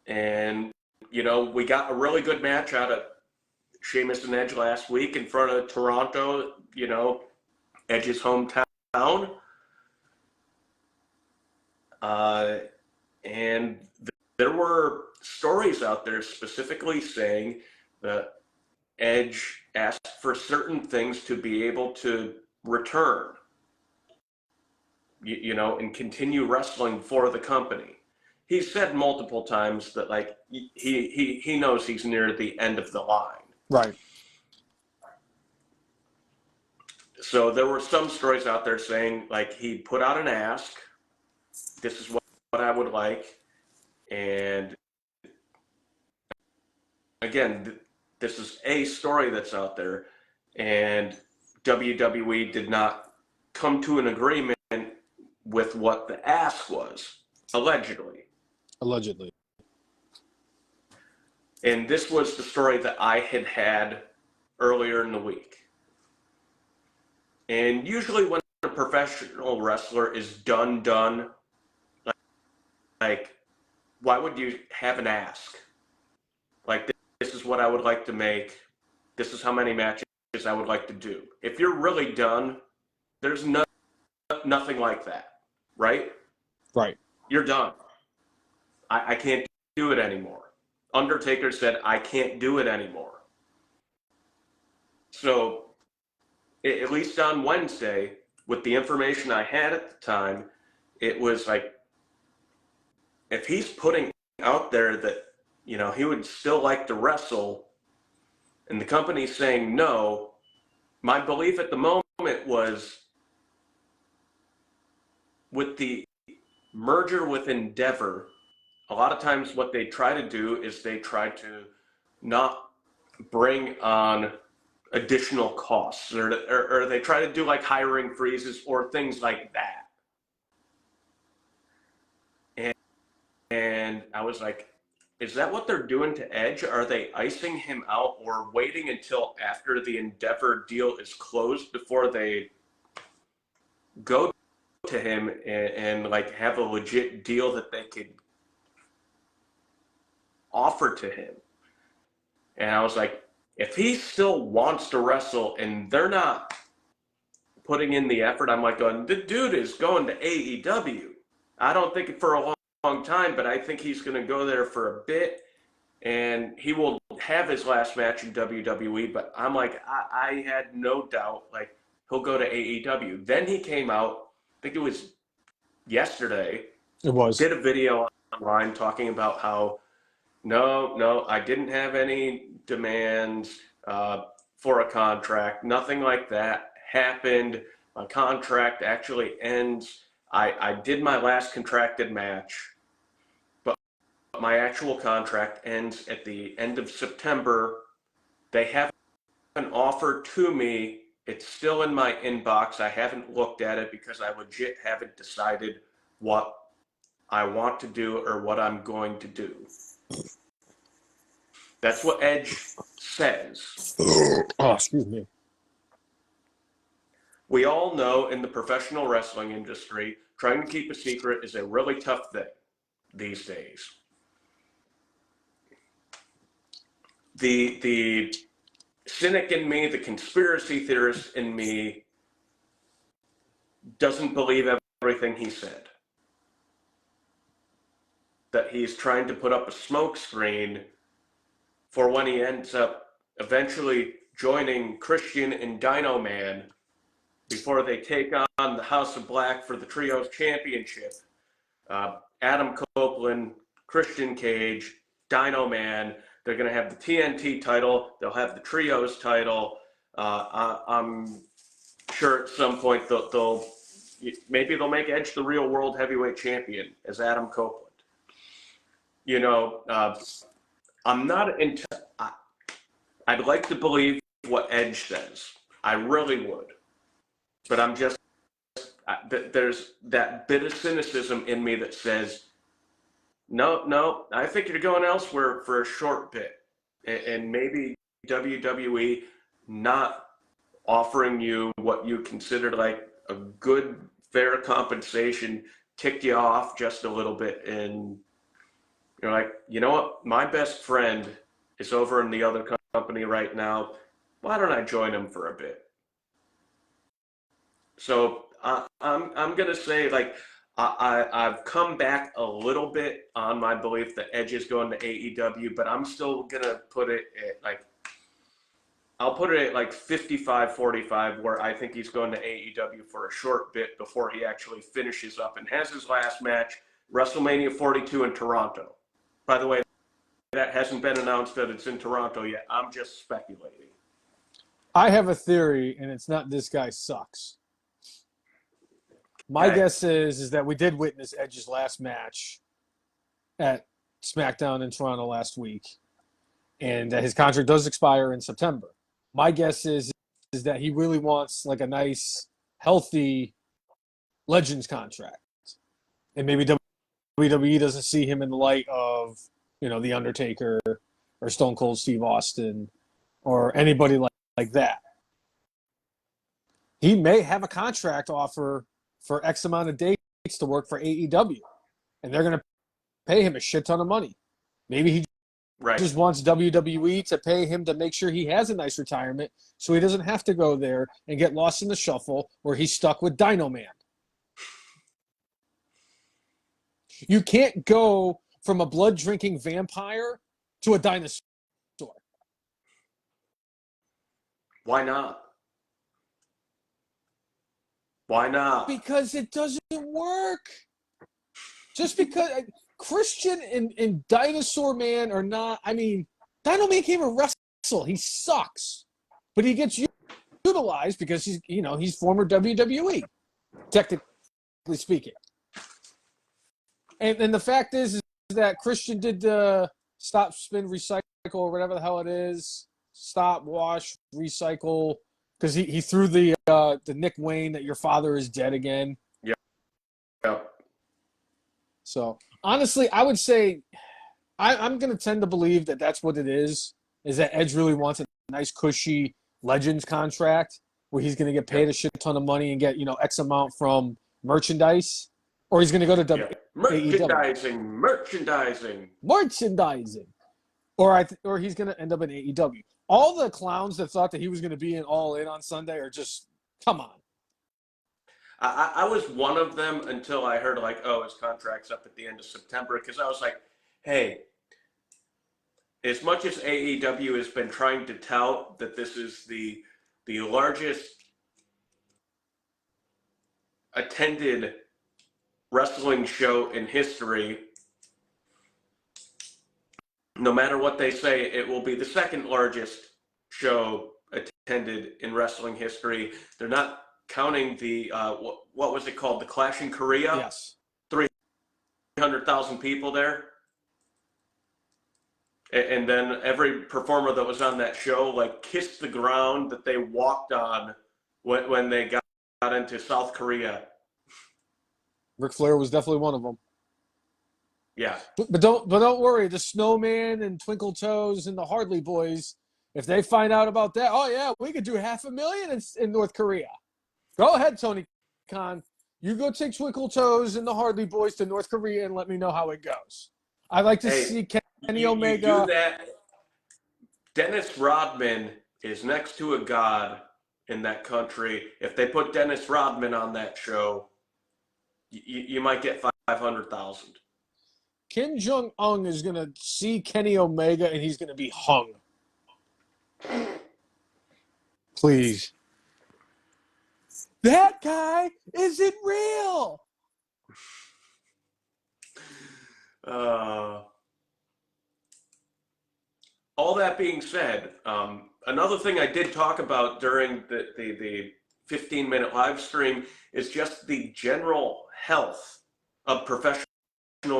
And, we got a really good match out of Sheamus and Edge last week in front of Toronto, Edge's hometown. And there were stories out there specifically saying that Edge asked for certain things to be able to return, and continue wrestling for the company. He said multiple times that like he knows he's near the end of the line. Right. So there were some stories out there saying like he put out an ask. This is what I would like, and again, this is a story that's out there, and WWE did not come to an agreement with what the ask was, allegedly. Allegedly. And this was the story that I had earlier in the week. And usually when a professional wrestler is done, like why would you have an ask? Like, this is what I would like to make. This is how many matches I would like to do. If you're really done, there's nothing like that, right? Right. You're done. I can't do it anymore. Undertaker said, I can't do it anymore. So, at least on Wednesday, with the information I had at the time, it was like, if he's putting out there that, he would still like to wrestle, and the company's saying no, my belief at the moment was with the merger with Endeavor, a lot of times what they try to do is they try to not bring on additional costs, or they try to do like hiring freezes or things like that. And I was like, is that what they're doing to Edge? Are they icing him out or waiting until after the Endeavor deal is closed before they go to him and like have a legit deal that they could offer to him? And I was like, if he still wants to wrestle and they're not putting in the effort, I'm like, the dude is going to AEW. I don't think for a long time, but I think he's going to go there for a bit, and he will have his last match in WWE. But I'm like, I had no doubt, like, he'll go to AEW. Then he came out, I think it was yesterday. It was. Did a video online talking about how, no, I didn't have any demands for a contract. Nothing like that happened. My contract actually ends. I did my last contracted match, but my actual contract ends at the end of September. They have an offer to me. It's still in my inbox. I haven't looked at it because I legit haven't decided what I want to do or what I'm going to do. That's what Edge says. Oh, excuse me. We all know in the professional wrestling industry, trying to keep a secret is a really tough thing these days. The cynic in me, the conspiracy theorist in me, doesn't believe everything he said. That he's trying to put up a smokescreen for when he ends up eventually joining Christian and Dino Man before they take on the House of Black for the Trios Championship. Adam Copeland, Christian Cage, Dino Man. They're going to have the TNT title. They'll have the Trios title. I'm sure at some point maybe they'll make Edge the real world heavyweight champion as Adam Copeland. I'm not into. I'd like to believe what Edge says. I really would. But I'm just, there's that bit of cynicism in me that says, no, I think you're going elsewhere for a short bit. And maybe WWE not offering you what you considered like a good, fair compensation ticked you off just a little bit. And you're like, you know what? My best friend is over in the other company right now. Why don't I join him for a bit? So I'm going to say, like, I've come back a little bit on my belief that Edge is going to AEW, but I'm still gonna put it at like I'll put it at like 55-45, where I think he's going to AEW for a short bit before he actually finishes up and has his last match, WrestleMania 42 in Toronto. By the way, that hasn't been announced that it's in Toronto yet. I'm just speculating. I have a theory, and it's not this guy sucks. My guess is that we did witness Edge's last match at SmackDown in Toronto last week, and his contract does expire in September. My guess is that he really wants like a nice, healthy Legends contract, and maybe WWE doesn't see him in the light of The Undertaker or Stone Cold Steve Austin or anybody like that. He may have a contract offer for X amount of dates to work for AEW, and they're going to pay him a shit ton of money. Maybe he just wants WWE to pay him to make sure he has a nice retirement so he doesn't have to go there and get lost in the shuffle where he's stuck with Dino Man. You can't go from a blood-drinking vampire to a dinosaur. Why not? Why not? Because it doesn't work. Just because Christian and Dinosaur Man are not. I mean, Dino Man can't even wrestle. He sucks, but he gets utilized because he's former WWE, technically speaking. And the fact is that Christian did the stop, spin, recycle, or whatever the hell it is. Stop, wash, recycle. Because he threw the Nick Wayne that your father is dead again. Yeah. So, honestly, I would say I'm going to tend to believe that that's what it is that Edge really wants a nice, cushy Legends contract where he's going to get paid a shit ton of money and get, X amount from merchandise. Or he's going to go to Merchandising. Or he's going to end up in AEW. All the clowns that thought that he was going to be in All In on Sunday are just, come on. I was one of them until I heard his contract's up at the end of September, because I was like, hey, as much as AEW has been trying to tout that this is the largest attended wrestling show in history, no matter what they say, it will be the second largest show attended in wrestling history. They're not counting the, what was it called? The Clash in Korea? Yes. 300,000 people there. And then every performer that was on that show, kissed the ground that they walked on when they got into South Korea. Ric Flair was definitely one of them. Yeah. But don't worry, the Snowman and Twinkle Toes and the Hardley Boys, if they find out about that, oh yeah, we could do 500,000 in North Korea. Go ahead, Tony Khan. You go take Twinkle Toes and the Hardley Boys to North Korea and let me know how it goes. I'd like to see Kenny Omega. You do that. Dennis Rodman is next to a god in that country. If they put Dennis Rodman on that show, you might get 500,000. Kim Jong-un is going to see Kenny Omega and he's going to be hung. Please. That guy isn't real. All that being said, another thing I did talk about during the 15-minute live stream is just the general health of professional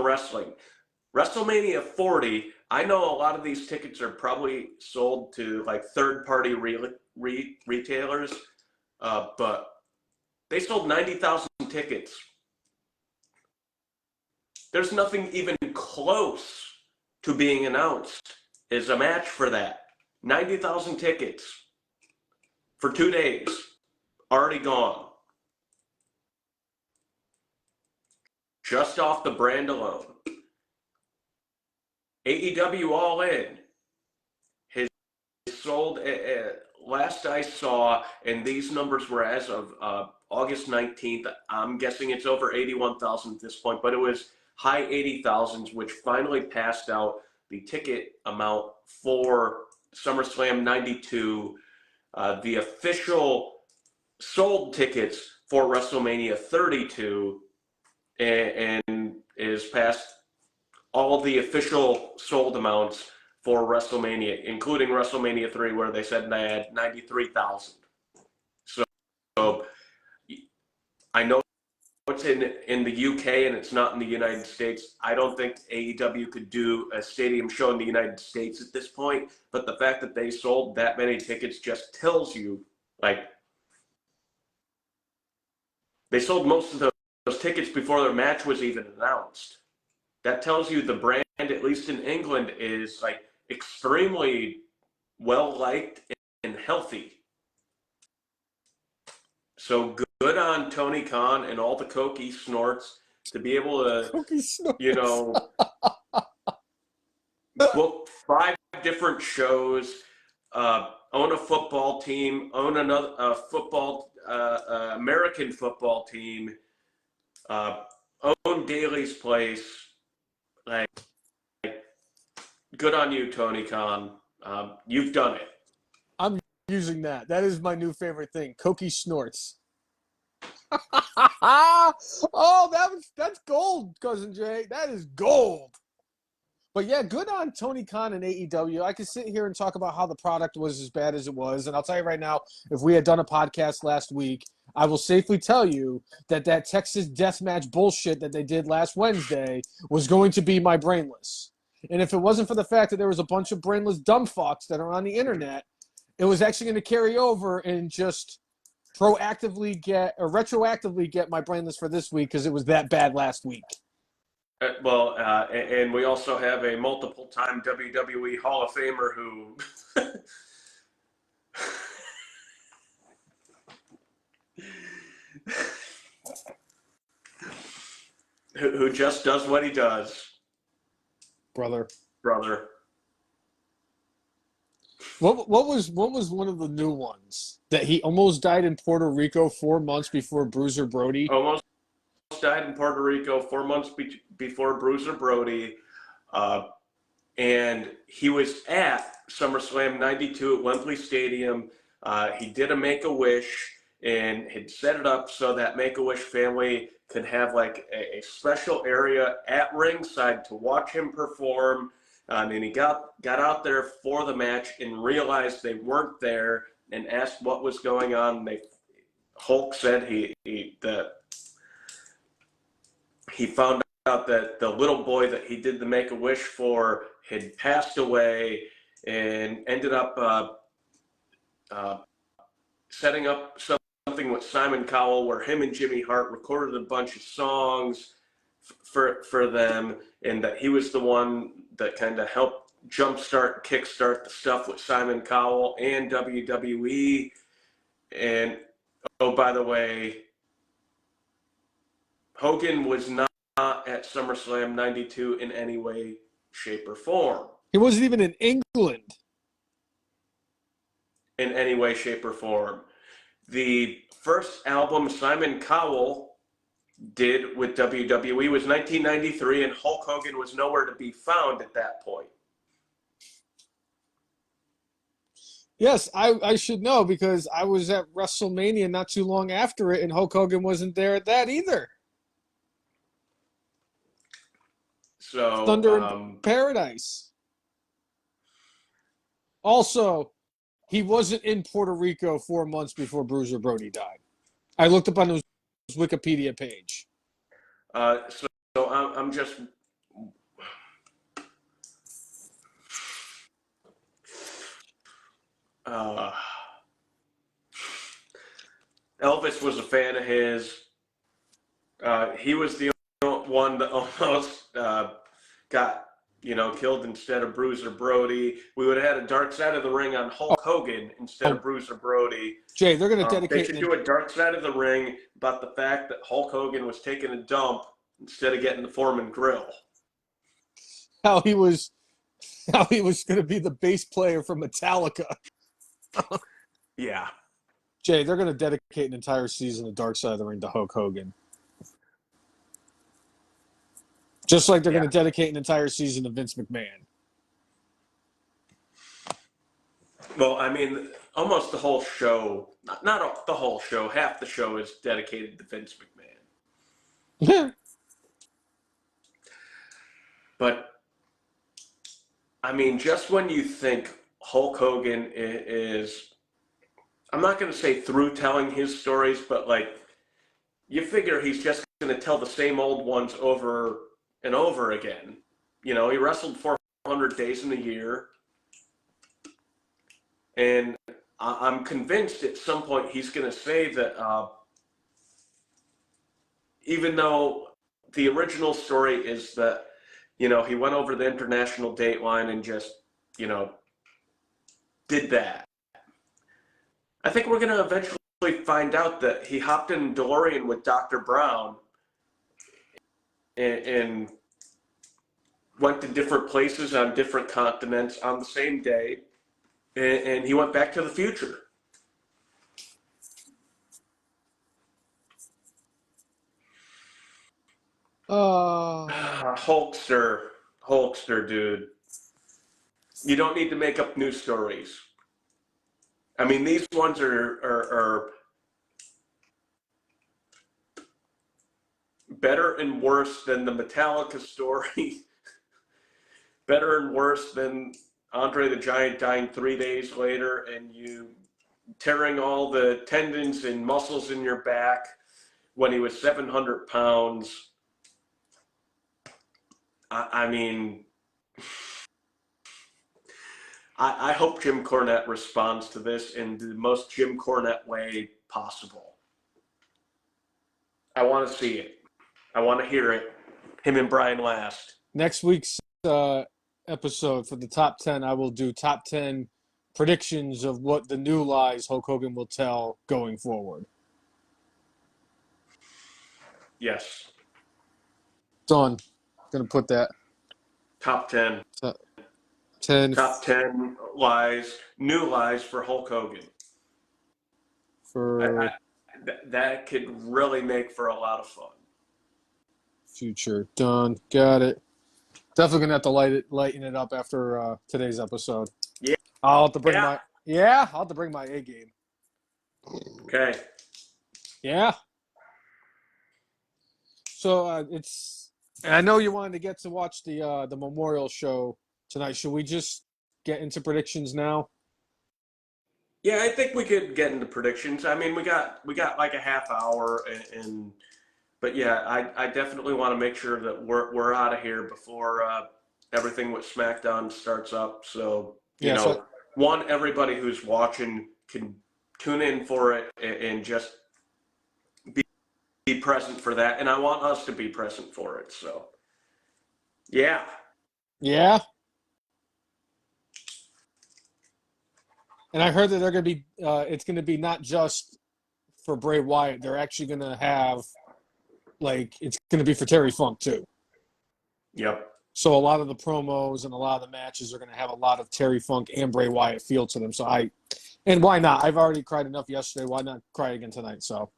wrestling. WrestleMania 40, I know a lot of these tickets are probably sold to third-party retailers, but they sold 90,000 tickets. There's nothing even close to being announced as a match for that. 90,000 tickets for 2 days, already gone. Just off the brand alone. AEW All In has sold last I saw, and these numbers were as of August 19th, I'm guessing it's over 81,000 at this point, but it was high 80,000s, which finally passed out the ticket amount for SummerSlam 92. The official sold tickets for WrestleMania 32 and is past all the official sold amounts for WrestleMania, including WrestleMania 3, where they said they had 93,000. So I know it's in the UK and it's not in the United States. I don't think AEW could do a stadium show in the United States at this point, but the fact that they sold that many tickets just tells you, like, they sold most of those tickets before their match was even announced. That tells you the brand, at least in England, is like extremely well liked and healthy. So good on Tony Khan and all the coke he snorts to be able to, book 5 different shows, own a football team, own another American football team, own Daly's Place. Like, good on you, Tony Khan. You've done it. I'm using that. That is my new favorite thing. Cokie snorts. That's gold, Cousin Jay. That is gold. But yeah, good on Tony Khan and AEW. I could sit here and talk about how the product was as bad as it was. And I'll tell you right now, if we had done a podcast last week, I will safely tell you that Texas deathmatch bullshit that they did last Wednesday was going to be my brainless. And if it wasn't for the fact that there was a bunch of brainless dumb fucks that are on the internet, it was actually going to carry over and just retroactively get my brainless for this week because it was that bad last week. And we also have a multiple-time WWE Hall of Famer who just does what he does. Brother. What was one of the new ones that he almost died in Puerto Rico 4 months before Bruiser Brody? Almost died in Puerto Rico 4 months before Bruiser Brody, and he was at SummerSlam 92 at Wembley Stadium. He did a Make-A-Wish and had set it up so that Make-A-Wish family could have like a special area at ringside to watch him perform. And he got out there for the match and realized they weren't there and asked what was going on. Hulk said he found out that the little boy that he did the Make-A-Wish for had passed away and ended up setting up something with Simon Cowell where him and Jimmy Hart recorded a bunch of songs for them, and that he was the one that kind of helped kickstart the stuff with Simon Cowell and WWE. And, oh, by the way, Hogan was not at SummerSlam 92 in any way, shape, or form. He wasn't even in England. In any way, shape, or form. The first album Simon Cowell did with WWE was 1993, and Hulk Hogan was nowhere to be found at that point. Yes, I should know because I was at WrestleMania not too long after it, and Hulk Hogan wasn't there at that either. So Thunder in Paradise. Also, he wasn't in Puerto Rico 4 months before Bruiser Brody died. I looked up on his Wikipedia page. So I'm just... Elvis was a fan of his. He was the one that almost got killed instead of Bruiser Brody. We would have had a Dark Side of the Ring on Hulk Hogan instead of Bruiser Brody. Jay, they're going to dedicate... They should do a Dark Side of the Ring about the fact that Hulk Hogan was taking a dump instead of getting the Foreman grill. How he was going to be the bass player for Metallica. Yeah. Jay, they're going to dedicate an entire season of Dark Side of the Ring to Hulk Hogan. Just like they're Yeah. going to dedicate an entire season to Vince McMahon. Well, I mean, almost the whole show, not the whole show, half the show is dedicated to Vince McMahon. But, I mean, just when you think Hulk Hogan is, I'm not going to say through telling his stories, but like, you figure he's just going to tell the same old ones over and over again. You know, he wrestled 400 days in a year. And I'm convinced at some point he's going to say that even though the original story is that, you know, he went over the international date line and just, you know, did that. I think we're going to eventually find out that he hopped in DeLorean with Dr. Brown and went to different places on different continents on the same day, and he went back to the future. Hulkster, dude. You don't need to make up new stories. I mean, these ones are better and worse than the Metallica story. Better and worse than Andre the Giant dying 3 days later and you tearing all the tendons and muscles in your back when he was 700 pounds. I mean, I hope Jim Cornette responds to this in the most Jim Cornette way possible. I want to see it. I want to hear it. Him and Brian Last. Next week's episode for the top 10, I will do top 10 predictions of what the new lies Hulk Hogan will tell going forward. Yes. Done. Gonna put that. Top 10. 10. Top 10 lies, new lies for Hulk Hogan. For that could really make for a lot of fun. future. Done. Got it. Definitely gonna have to lighten it up after today's episode. Yeah. I'll have to bring my A game. Okay. Yeah. So it's. And I know you wanted to get to watch the memorial show tonight. Should we just get into predictions now? Yeah, I think we could get into predictions. I mean, we got like a half hour, but yeah, I definitely want to make sure that we're out of here before everything with SmackDown starts up. So you know, everybody who's watching can tune in for it and just be present for that, and I want us to be present for it. So yeah. And I heard that they're going to be, it's going to be not just for Bray Wyatt. They're actually going to have, it's going to be for Terry Funk too. Yep. So a lot of the promos and a lot of the matches are going to have a lot of Terry Funk and Bray Wyatt feel to them. And why not? I've already cried enough yesterday. Why not cry again tonight? So.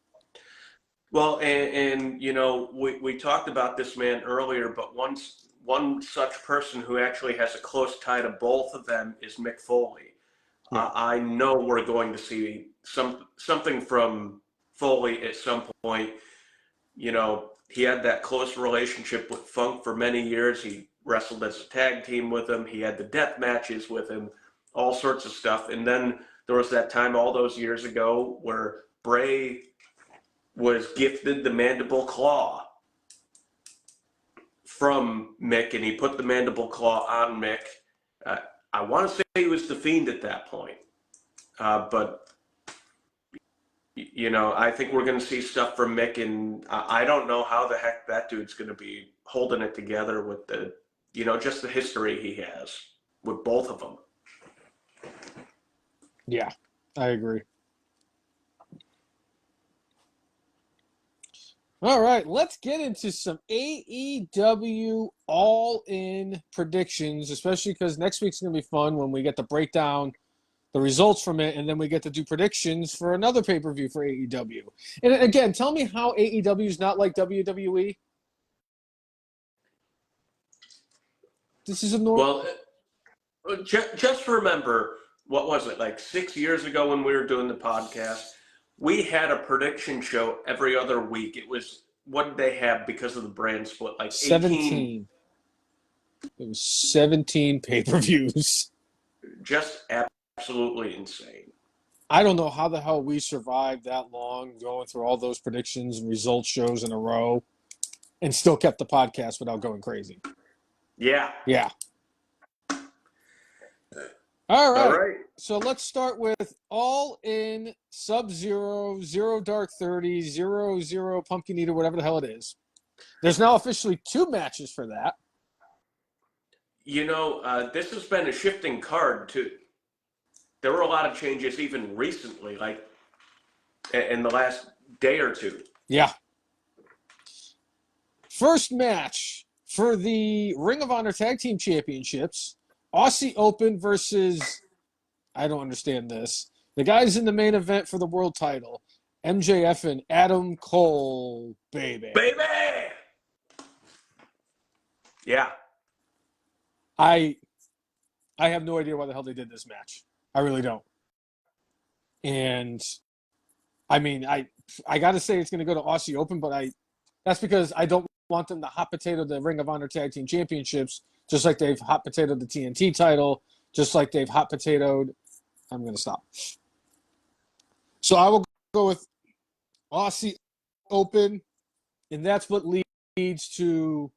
Well, and you know, we talked about this man earlier, but one such person who actually has a close tie to both of them is Mick Foley. Yeah. I know we're going to see something from Foley at some point. You know, he had that close relationship with Funk for many years. He wrestled as a tag team with him. He had the death matches with him, all sorts of stuff. And then there was that time all those years ago where Bray was gifted the mandible claw from Mick, and he put the mandible claw on Mick. I want to say he was the Fiend at that point. But, you know, I think we're going to see stuff from Mick, and I don't know how the heck that dude's going to be holding it together with the, you know, just the history he has with both of them. Yeah, I agree. All right, let's get into some AEW All-In predictions, especially because next week's going to be fun when we get to break down the results from it, and then we get to do predictions for another pay-per-view for AEW. And again, tell me how AEW is not like WWE. This is a normal. Well, just remember, what was it, like 6 years ago when we were doing the podcast? We had a prediction show every other week. It was, what did they have because of the brand split? Like 18. 17. It was 17 pay-per-views. Just absolutely insane. I don't know how the hell we survived that long going through all those predictions and results shows in a row and still kept the podcast without going crazy. Yeah. Yeah. All right. All right. So let's start with All In, Sub-Zero, Zero Dark 30, 0 Pumpkin Eater, whatever the hell it is. There's now officially 2 matches for that. You know, this has been a shifting card, too. There were a lot of changes even recently, like in the last day or two. Yeah. First match for the Ring of Honor Tag Team Championships, Aussie Open versus, I don't understand this, the guys in the main event for the world title, MJF and Adam Cole, baby. Baby! Yeah. I have no idea why the hell they did this match. I really don't. And I mean, I got to say it's going to go to Aussie Open, but that's because I don't want them to hot potato the Ring of Honor Tag Team Championships, just like they've hot potatoed the TNT title, just like they've hot potatoed. I'm going to stop. So I will go with Aussie Open, and that's what leads to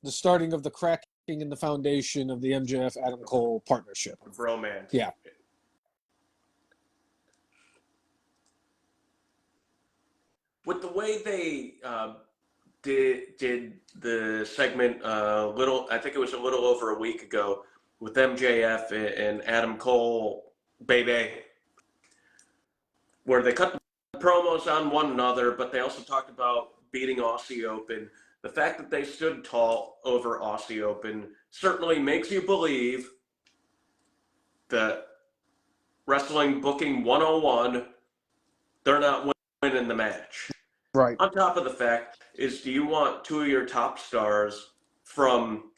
the starting of the cracking in the foundation of the MJF Adam Cole partnership. Bromance. Yeah. With the way they did the segment I think it was a little over a week ago with MJF and Adam Cole, baby, where they cut the promos on one another, but they also talked about beating Aussie Open. The fact that they stood tall over Aussie Open certainly makes you believe that Wrestling Booking 101, they're not winning the match. Right. On top of the fact is, do you want 2 of your top stars from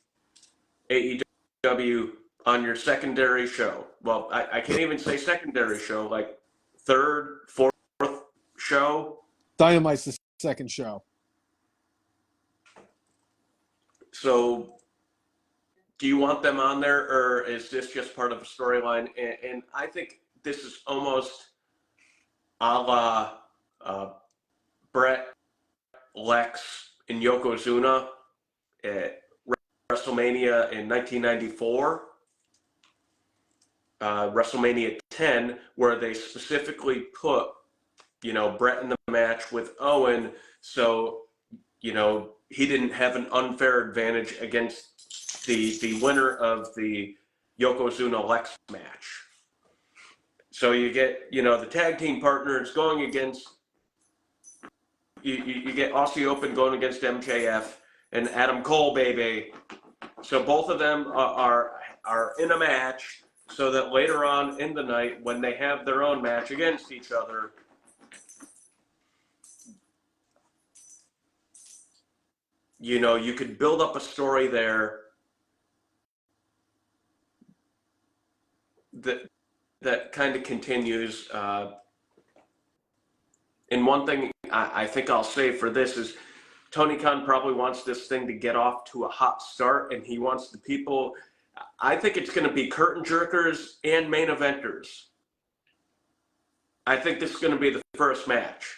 AEW on your secondary show? Well, I can't even say secondary show, like third, fourth show. Dynamite's the second show. So do you want them on there, or is this just part of a storyline? And I think this is almost a la Brett, Lex, and Yokozuna at WrestleMania in 1994, WrestleMania 10, where they specifically put, Brett in the match with Owen, so, he didn't have an unfair advantage against the winner of the Yokozuna Lex match. So you get, the tag team partners going against, you get Aussie Open going against MJF and Adam Cole, baby. So both of them are in a match, so that later on in the night, when they have their own match against each other, you could build up a story there that kind of continues. And one thing I think I'll say for this is, Tony Khan probably wants this thing to get off to a hot start, and he wants the people. I think it's going to be curtain jerkers and main eventers. I think this is going to be the first match.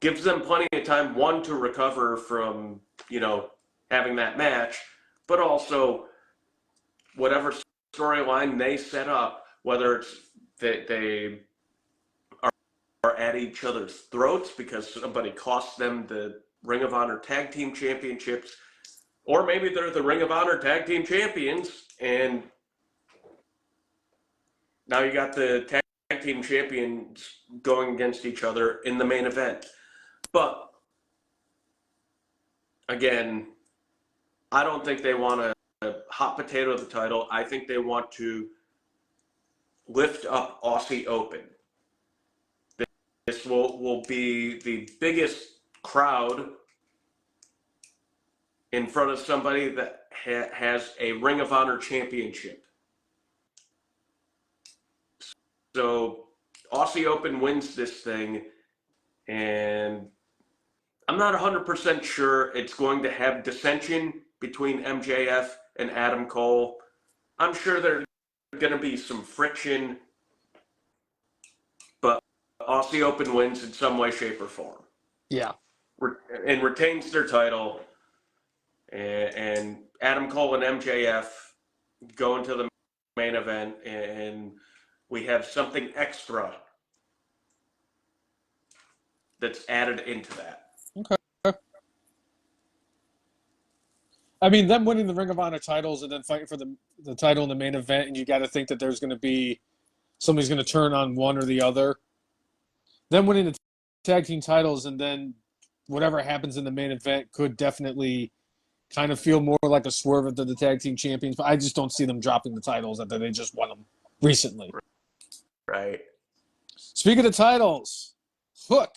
Gives them plenty of time, one, to recover from, having that match, but also whatever storyline they set up, whether it's they are at each other's throats because somebody cost them the Ring of Honor Tag Team Championships, or maybe they're the Ring of Honor Tag Team Champions, and now you got the Tag Team Champions going against each other in the main event. But, again, I don't think they want to hot potato the title. I think they want to lift up Aussie Open. This will be the biggest crowd in front of somebody that has a Ring of Honor championship. So Aussie Open wins this thing, and I'm not 100% sure it's going to have dissension between MJF and Adam Cole. I'm sure there's going to be some friction, but Aussie Open wins in some way, shape, or form. Yeah. And retains their title. And Adam Cole and MJF go into the main event, and we have something extra that's added into that. Okay. I mean, them winning the Ring of Honor titles and then fighting for the title in the main event, and you got to think that there's going to be somebody's going to turn on one or the other. Them winning the tag team titles and then whatever happens in the main event could definitely kind of feel more like a swerve into the tag team champions, but I just don't see them dropping the titles after they just won them recently. Right. Speaking of titles, Hook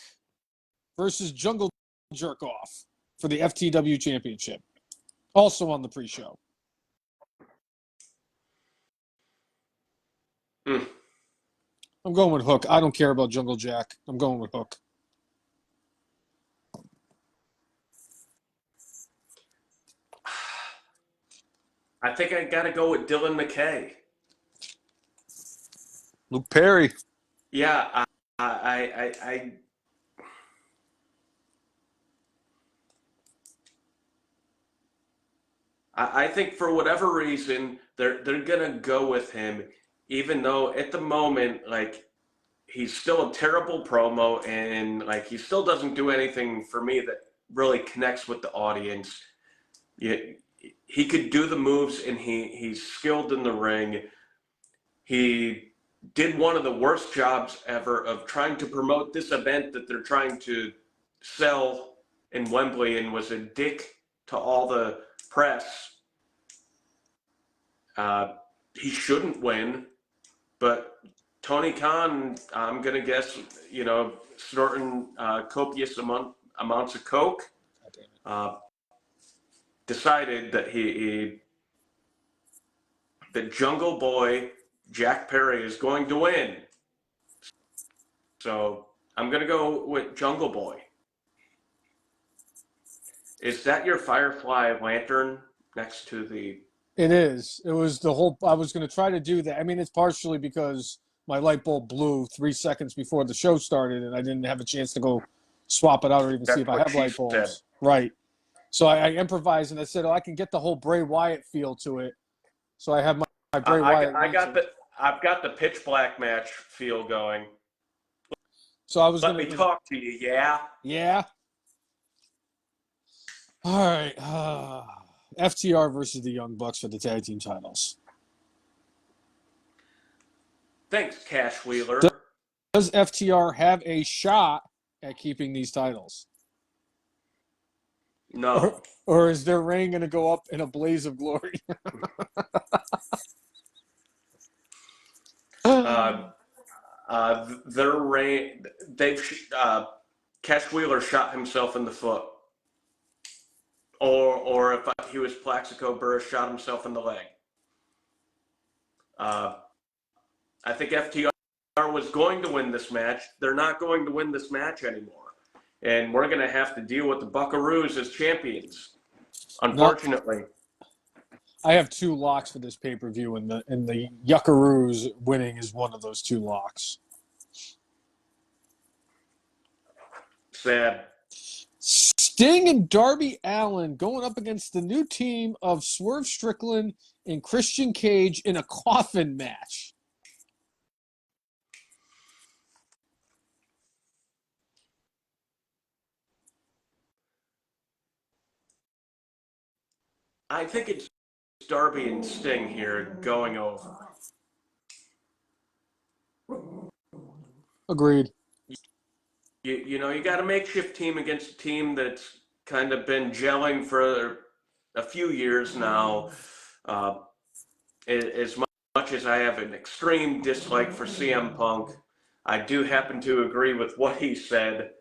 versus Jungle Jerk Off for the FTW Championship. Also on the pre-show. I'm going with Hook. I don't care about Jungle Jack. I'm going with Hook. I think I got to go with Dylan McKay. Luke Perry. Yeah, I think for whatever reason they're gonna go with him, even though at the moment like he's still a terrible promo and like he still doesn't do anything for me that really connects with the audience. He could do the moves and he's skilled in the ring. He did one of the worst jobs ever of trying to promote this event that they're trying to sell in Wembley and was a dick to all the press. He shouldn't win, but Tony Khan, I'm going to guess, snorting copious amounts of coke, decided that that Jungle Boy Jack Perry is going to win. So I'm going to go with Jungle Boy. Is that your Firefly lantern next to the... It is. It was the whole... I was going to try to do that. I mean, it's partially because my light bulb blew 3 seconds before the show started, and I didn't have a chance to go swap it out or even see if I have light bulbs. Said. Right. So I improvised, and I said, I can get the whole Bray Wyatt feel to it. So I have my Bray Wyatt. I've got the pitch black match feel going. So I was Let me talk to you, yeah? Yeah. All right. FTR versus the Young Bucks for the tag team titles. Thanks, Cash Wheeler. Does FTR have a shot at keeping these titles? No. Or is their reign going to go up in a blaze of glory? Their reign, Cash Wheeler shot himself in the foot. Or if he was Plaxico Burress, shot himself in the leg. I think FTR was going to win this match. They're not going to win this match anymore. And we're going to have to deal with the Buckaroos as champions, unfortunately. I have 2 locks for this pay-per-view, and the Yuckaroos winning is one of those 2 locks. Sad. Sting and Darby Allin going up against the new team of Swerve Strickland and Christian Cage in a coffin match. I think it's Darby and Sting here going over. Agreed. You got a makeshift team against a team that's kind of been gelling for a few years now. As much much as I have an extreme dislike for CM Punk, I do happen to agree with what he said.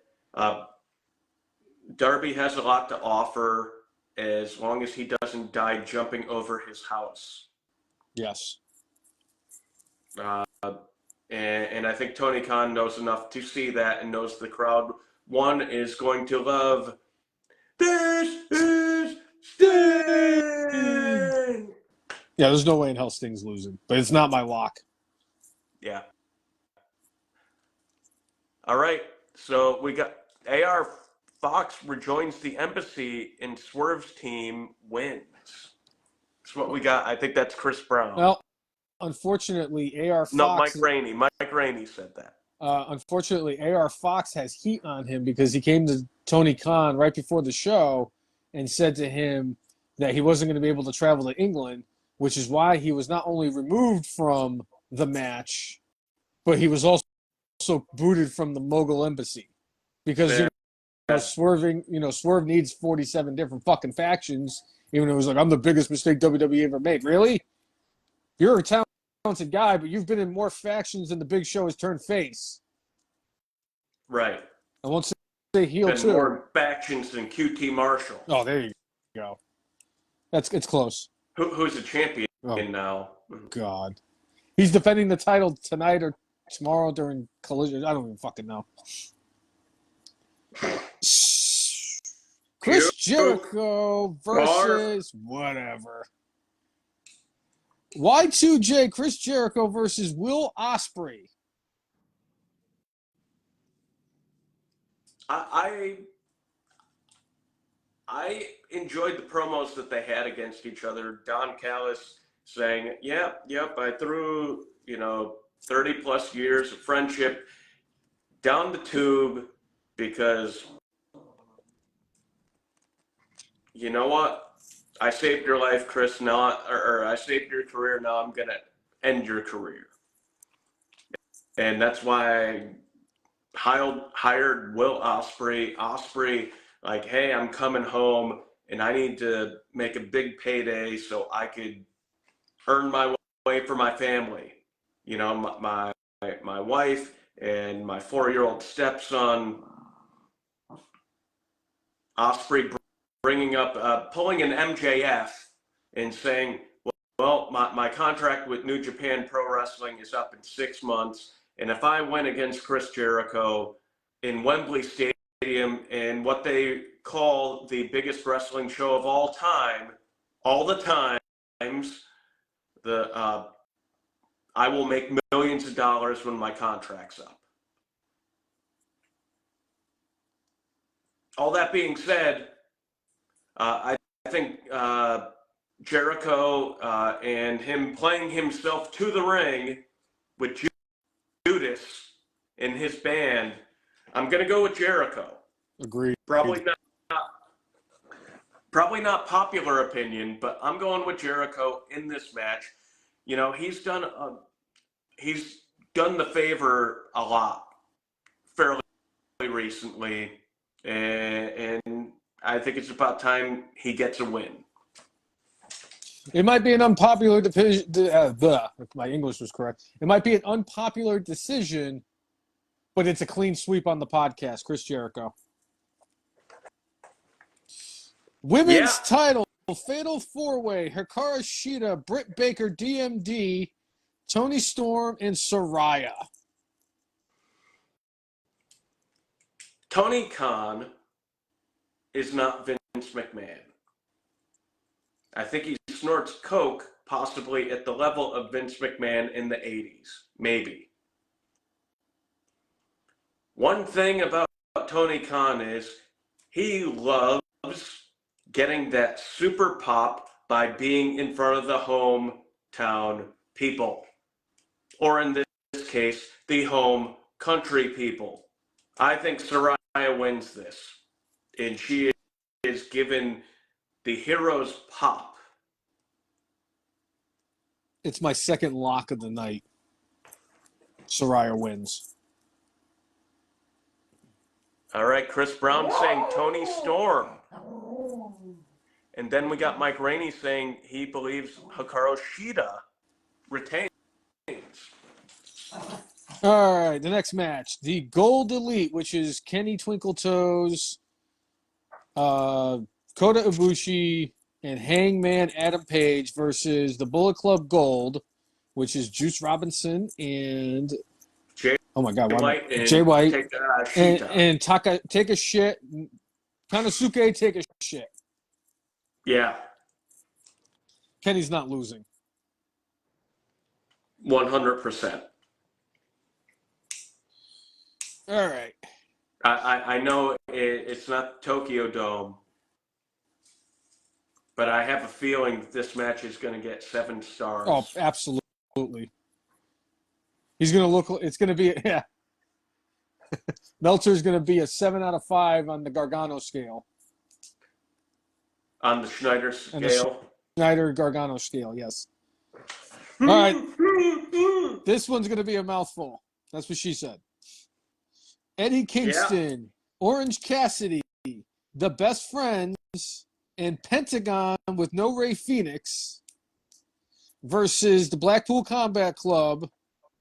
Darby has a lot to offer as long as he doesn't die jumping over his house. Yes. And I think Tony Khan knows enough to see that and knows the crowd, one, is going to love, "This is Sting!" Yeah, there's no way in hell Sting's losing, but it's not my lock. Yeah. All right. So we got AR Fox rejoins the embassy and Swerve's team wins. That's what we got. I think that's Chris Brown. Well, unfortunately, AR Fox. No, Mike Rainey. Mike Rainey said that. Unfortunately, AR Fox has heat on him because he came to Tony Khan right before the show and said to him that he wasn't going to be able to travel to England, which is why he was not only removed from the match, but he was also booted from the Mogul Embassy because Swerve needs 47 different fucking factions. Even though it was like, I'm the biggest mistake WWE ever made. Really? You're a talented guy, but you've been in more factions than the Big Show has turned face. Right. I won't say heel Been too. more factions than QT Marshall. Oh, there you go. It's close. Who's the champion now? God. He's defending the title tonight or tomorrow during Collision. I don't even fucking know. Chris Jericho versus whatever. Y2J Chris Jericho versus Will Ospreay. I enjoyed the promos that they had against each other. Don Callis saying, yep, I threw, 30 plus years of friendship down the tube because, you know what? I saved your life, Chris, or I saved your career, now I'm going to end your career. And that's why I hired Will Ospreay. Ospreay, like, hey, I'm coming home and I need to make a big payday so I could earn my way for my family. My wife and my 4-year-old stepson. Ospreay bringing up, pulling an MJF and saying, well, my contract with New Japan Pro Wrestling is up in 6 months. And if I win against Chris Jericho in Wembley Stadium in what they call the biggest wrestling show of all the times, I will make millions of dollars when my contract's up. All that being said, I think Jericho and him playing himself to the ring with Judas in his band, I'm going to go with Jericho. Agreed. Probably not popular opinion, but I'm going with Jericho in this match. He's done the favor a lot fairly recently, and I think it's about time he gets a win. It might be an unpopular decision. My English was correct. It might be an unpopular decision, but it's a clean sweep on the podcast. Chris Jericho. Women's title, Fatal 4-Way, Hikaru Shida, Britt Baker, DMD, Toni Storm, and Saraya. Tony Khan is not Vince McMahon. I think he snorts coke possibly at the level of Vince McMahon in the 80s. Maybe. One thing about Tony Khan is he loves getting that super pop by being in front of the hometown people. Or in this case, the home country people. I think Saraya wins this. And she is given the hero's pop. It's my second lock of the night. Saraya wins. All right, Chris Brown saying Toni Storm. And then we got Mike Rainey saying he believes Hikaru Shida retains. All right, the next match, the Gold Elite, which is Kenny Twinkletoes, Kota Ibushi, and Hangman Adam Page versus the Bullet Club Gold, which is Juice Robinson and Jay oh my God, White Jay and White take and Shita. and Taka take a shit, Tanosuke take a shit. Yeah, Kenny's not losing. 100%. All right. I know it's not Tokyo Dome, but I have a feeling that this match is going to get 7 stars. Oh, absolutely. He's gonna look. It's gonna be yeah. Meltzer's gonna be a 7 out of 5 on the Gargano scale. On the Schneider scale. Schneider Gargano scale, yes. All right. This one's going to be a mouthful. That's what she said. Eddie Kingston, Orange Cassidy, the Best Friends, and Pentagon with no Ray Phoenix versus the Blackpool Combat Club,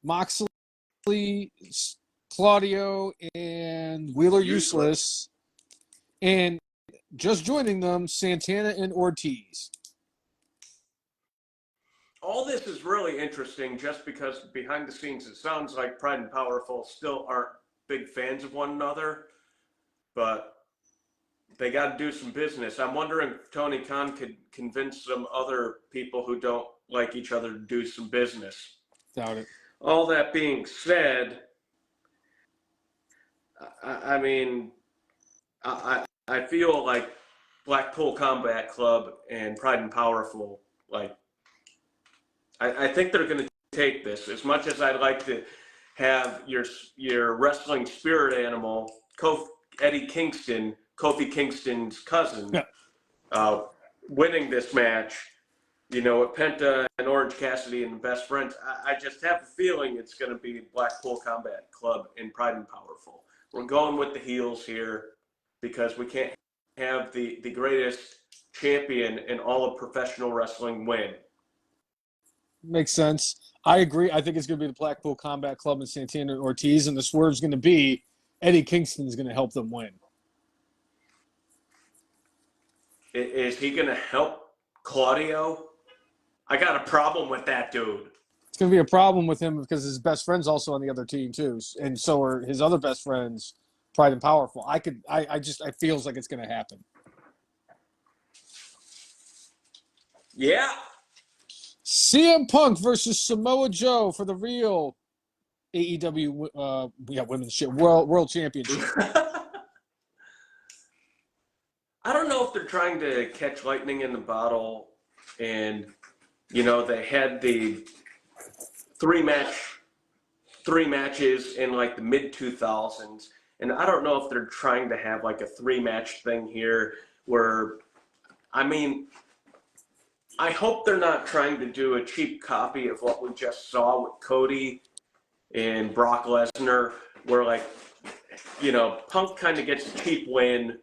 Moxley, Claudio, and Wheeler Useless. And just joining them, Santana and Ortiz. All this is really interesting just because behind the scenes it sounds like Pride and Powerful still aren't big fans of one another, but they got to do some business. I'm wondering if Tony Khan could convince some other people who don't like each other to do some business. Doubt it. All that being said, I mean, I feel like Blackpool Combat Club and Pride and Powerful, like, I think they're going to take this. As much as I'd like to have your wrestling spirit animal, Eddie Kingston, Kofi Kingston's cousin, winning this match, with Penta and Orange Cassidy and the Best Friends, I just have a feeling it's going to be Blackpool Combat Club and Pride and Powerful. We're going with the heels here because we can't have the greatest champion in all of professional wrestling win. Makes sense. I agree. I think it's going to be the Blackpool Combat Club and Santana and Ortiz, and the swerve's going to be Eddie Kingston's going to help them win. Is he going to help Claudio? I got a problem with that dude. It's going to be a problem with him because his best friend's also on the other team too, and so are his other best friends, Pride and Powerful. I feels like it's going to happen. Yeah. CM Punk versus Samoa Joe for the real AEW women's shit world championship. I don't know if they're trying to catch lightning in the bottle, and they had the three matches in like the mid 2000s, and I don't know if they're trying to have like a 3-match thing here where, I hope they're not trying to do a cheap copy of what we just saw with Cody and Brock Lesnar, where Punk kind of gets a cheap win.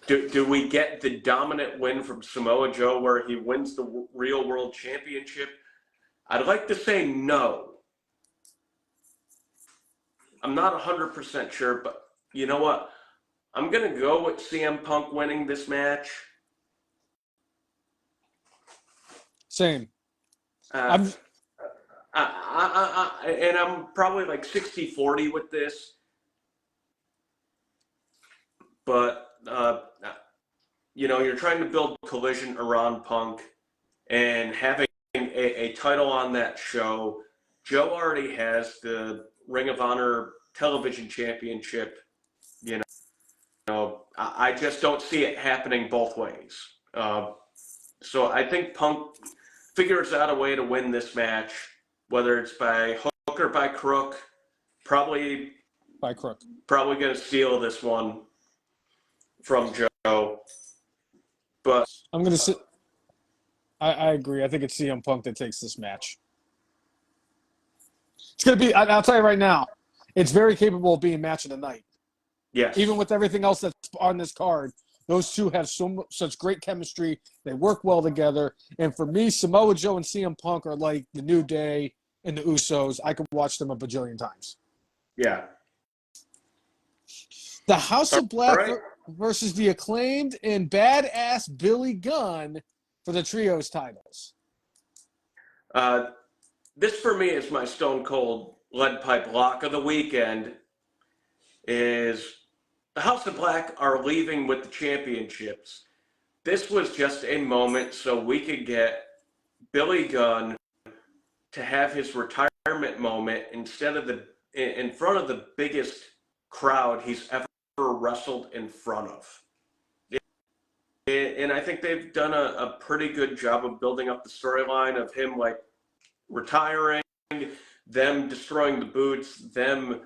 Do we get the dominant win from Samoa Joe where he wins the real world championship? I'd like to say no. I'm not 100% sure, but you know what? I'm going to go with CM Punk winning this match. Same. And I'm probably like 60-40 with this. But, you're trying to build Collision around Punk and having a title on that show. Joe already has the Ring of Honor television championship. I just don't see it happening both ways. So I think Punk figures out a way to win this match, whether it's by hook or by crook. Probably by crook. Probably going to steal this one from Joe. But I'm going to sit. I agree. I think it's CM Punk that takes this match. It's going to be, I'll tell you right now, it's very capable of being match of the night. Yes. Even with everything else that's on this card, those two have such great chemistry. They work well together. And for me, Samoa Joe and CM Punk are like the New Day and the Usos, I could watch them a bajillion times. Yeah. The House of All Black right. versus the Acclaimed and Badass Billy Gunn for the Trios titles. This for me is my Stone Cold lead pipe lock of the weekend. Is the House of Black are leaving with the championships. This was just a moment so we could get Billy Gunn to have his retirement moment instead of in front of the biggest crowd he's ever wrestled in front of. And I think they've done a pretty good job of building up the storyline of him like retiring, them destroying the boots, them,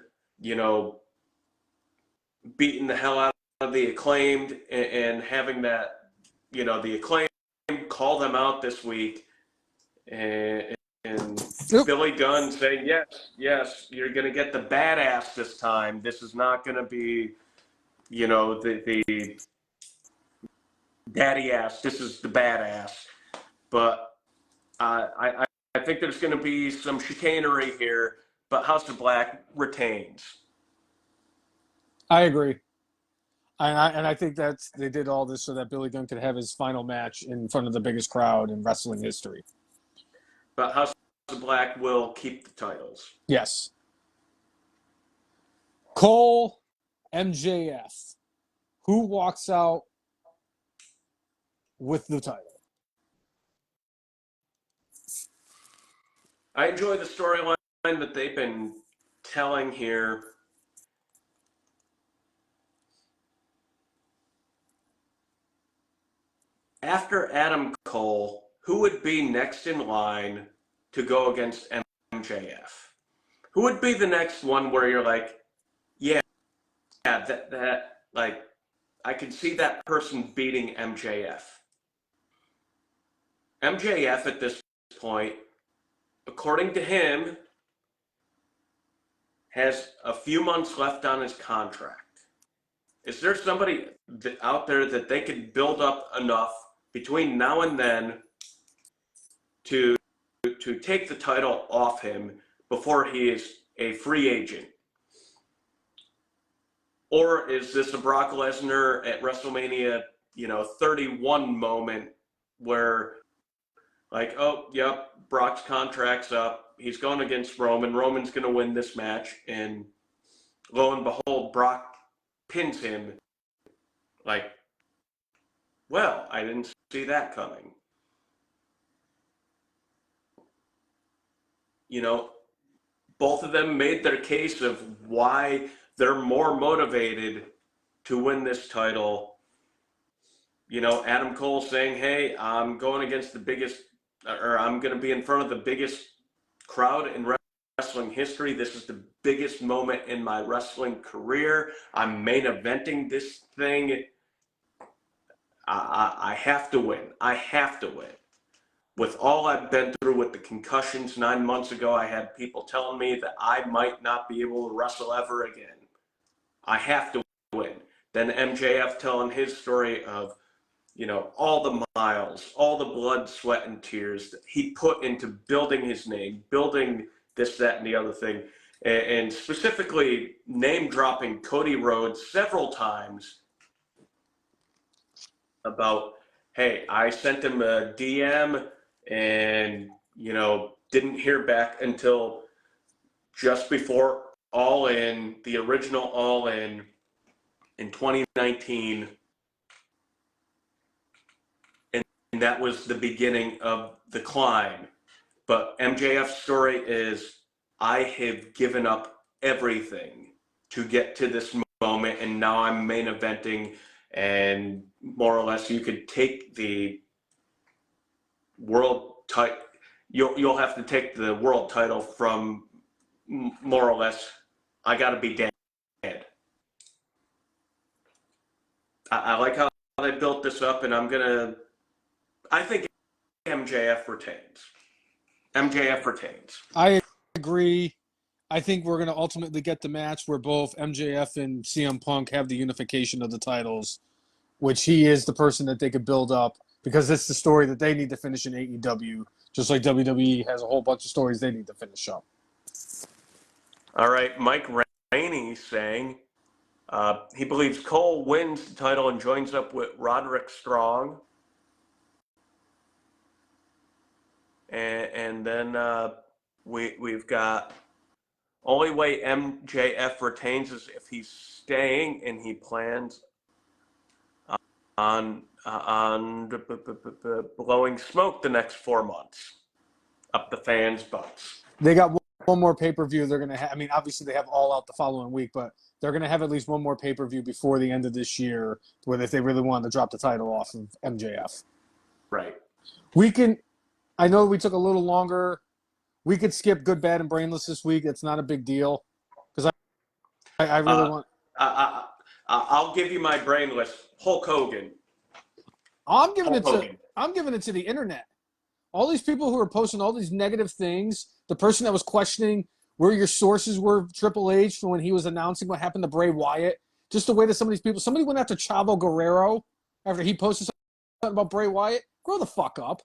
beating the hell out of the Acclaimed and having that, the Acclaimed call them out this week. And Billy Gunn saying, yes, you're going to get the badass this time. This is not going to be, the daddy ass. This is the badass. But I think there's going to be some chicanery here, but House of Black retains. I agree. And I think they did all this so that Billy Gunn could have his final match in front of the biggest crowd in wrestling history. But House of Black will keep the titles. Yes. Cole, MJF. Who walks out with the title? I enjoy the storyline that they've been telling here. After Adam Cole, who would be next in line to go against MJF? Who would be the next one where you're like, yeah, that like, I could see that person beating MJF. MJF at this point, according to him, has a few months left on his contract. Is there somebody out there that they could build up enough between now and then to take the title off him before he is a free agent? Or is this a Brock Lesnar at WrestleMania, 31 moment where like, oh, yep, Brock's contract's up. He's going against Roman. Roman's going to win this match. And lo and behold, Brock pins him. Like, well, I didn't see that coming. Both of them made their case of why they're more motivated to win this title. Adam Cole saying, hey, I'm going against the biggest, or I'm going to be in front of the biggest crowd in wrestling history. This is the biggest moment in my wrestling career. I'm main eventing this thing. I have to win. I have to win. With all I've been through with the concussions 9 months ago, I had people telling me that I might not be able to wrestle ever again. I have to win. Then MJF telling his story of, all the miles, all the blood, sweat, and tears that he put into building his name, building this, that, and the other thing, and specifically name-dropping Cody Rhodes several times about, hey, I sent him a DM and, didn't hear back until just before All In, the original All In 2019. And that was the beginning of the climb. But MJF's story is, I have given up everything to get to this moment, and now I'm main eventing, and more or less you could take the world title. You'll have to take the world title from more or less, I got to be dead. I like how they built this up, and I think MJF retains. MJF retains. I agree. I think we're going to ultimately get the match where both MJF and CM Punk have the unification of the titles, which he is the person that they could build up, because it's the story that they need to finish in AEW just like WWE has a whole bunch of stories they need to finish up. All right, Mike Rainey saying he believes Cole wins the title and joins up with Roderick Strong. And then we've got only way MJF retains is if he's staying, and he plans on blowing smoke the next 4 months up the fans' butts. They got one more pay-per-view they're going to have. I mean, obviously they have All Out the following week, but they're going to have at least one more pay-per-view before the end of this year if they really want to drop the title off of MJF. Right. I know we took a little longer. We could skip Good, Bad, and Brainless this week. It's not a big deal because I really want. I'll give you my Brainless. Hulk Hogan. I'm giving it to the internet. All these people who are posting all these negative things. The person that was questioning where your sources were, Triple H, for when he was announcing what happened to Bray Wyatt. Just the way that some of these people. Somebody went after Chavo Guerrero after he posted something about Bray Wyatt. Grow the fuck up.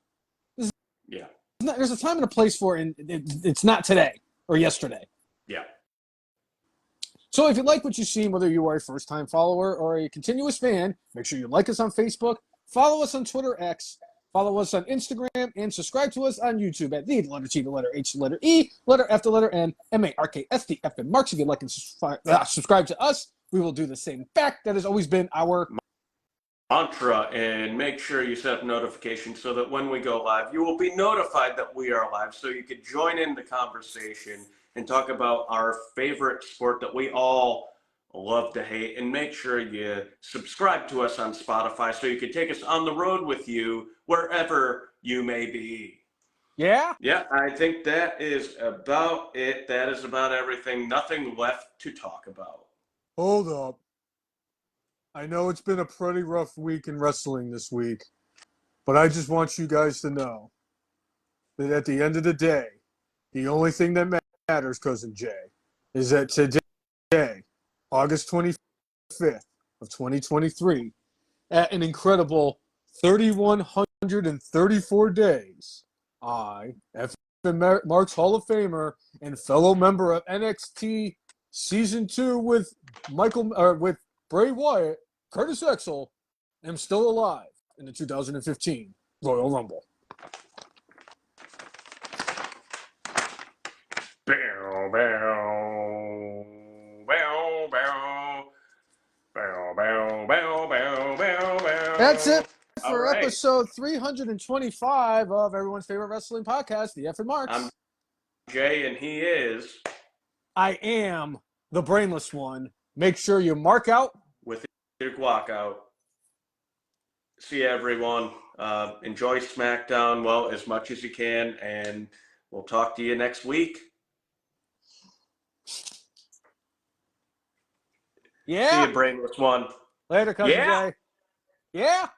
Yeah. There's a time and a place for it, and it's not today or yesterday. Yeah. So if you like what you've seen, whether you are a first-time follower or a continuous fan, make sure you like us on Facebook, follow us on Twitter X, follow us on Instagram, and subscribe to us on YouTube at the letter T, the letter H, the letter E, letter F, the letter N, MARKS, F, and Marks. If you like and subscribe to us, we will do the same back. That has always been our mantra, and make sure you set up notifications so that when we go live, you will be notified that we are live, so you could join in the conversation and talk about our favorite sport that we all love to hate. And make sure you subscribe to us on Spotify so you can take us on the road with you wherever you may be. Yeah? Yeah, I think that is about it. That is about everything. Nothing left to talk about. Hold up. I know it's been a pretty rough week in wrestling this week, but I just want you guys to know that at the end of the day, the only thing that matters, Cousin Jay, is that today, August 25th of 2023, at an incredible 3,134 days, I, FM Marks Hall of Famer and fellow member of NXT Season 2 with Bray Wyatt, Curtis Axel, am still alive in the 2015 Royal Rumble. Bow, bow, bow, bow, bow, bow, bow, bow, bow, bow. That's it for right. episode 325 of everyone's favorite wrestling podcast, The F and Marks. I'm Jay, and he is. I am the brainless one. Make sure you mark out With your guac out. See everyone. Enjoy SmackDown as much as you can, and we'll talk to you next week. Yeah. See you, brainless one. Later, Cousin Jay. Yeah.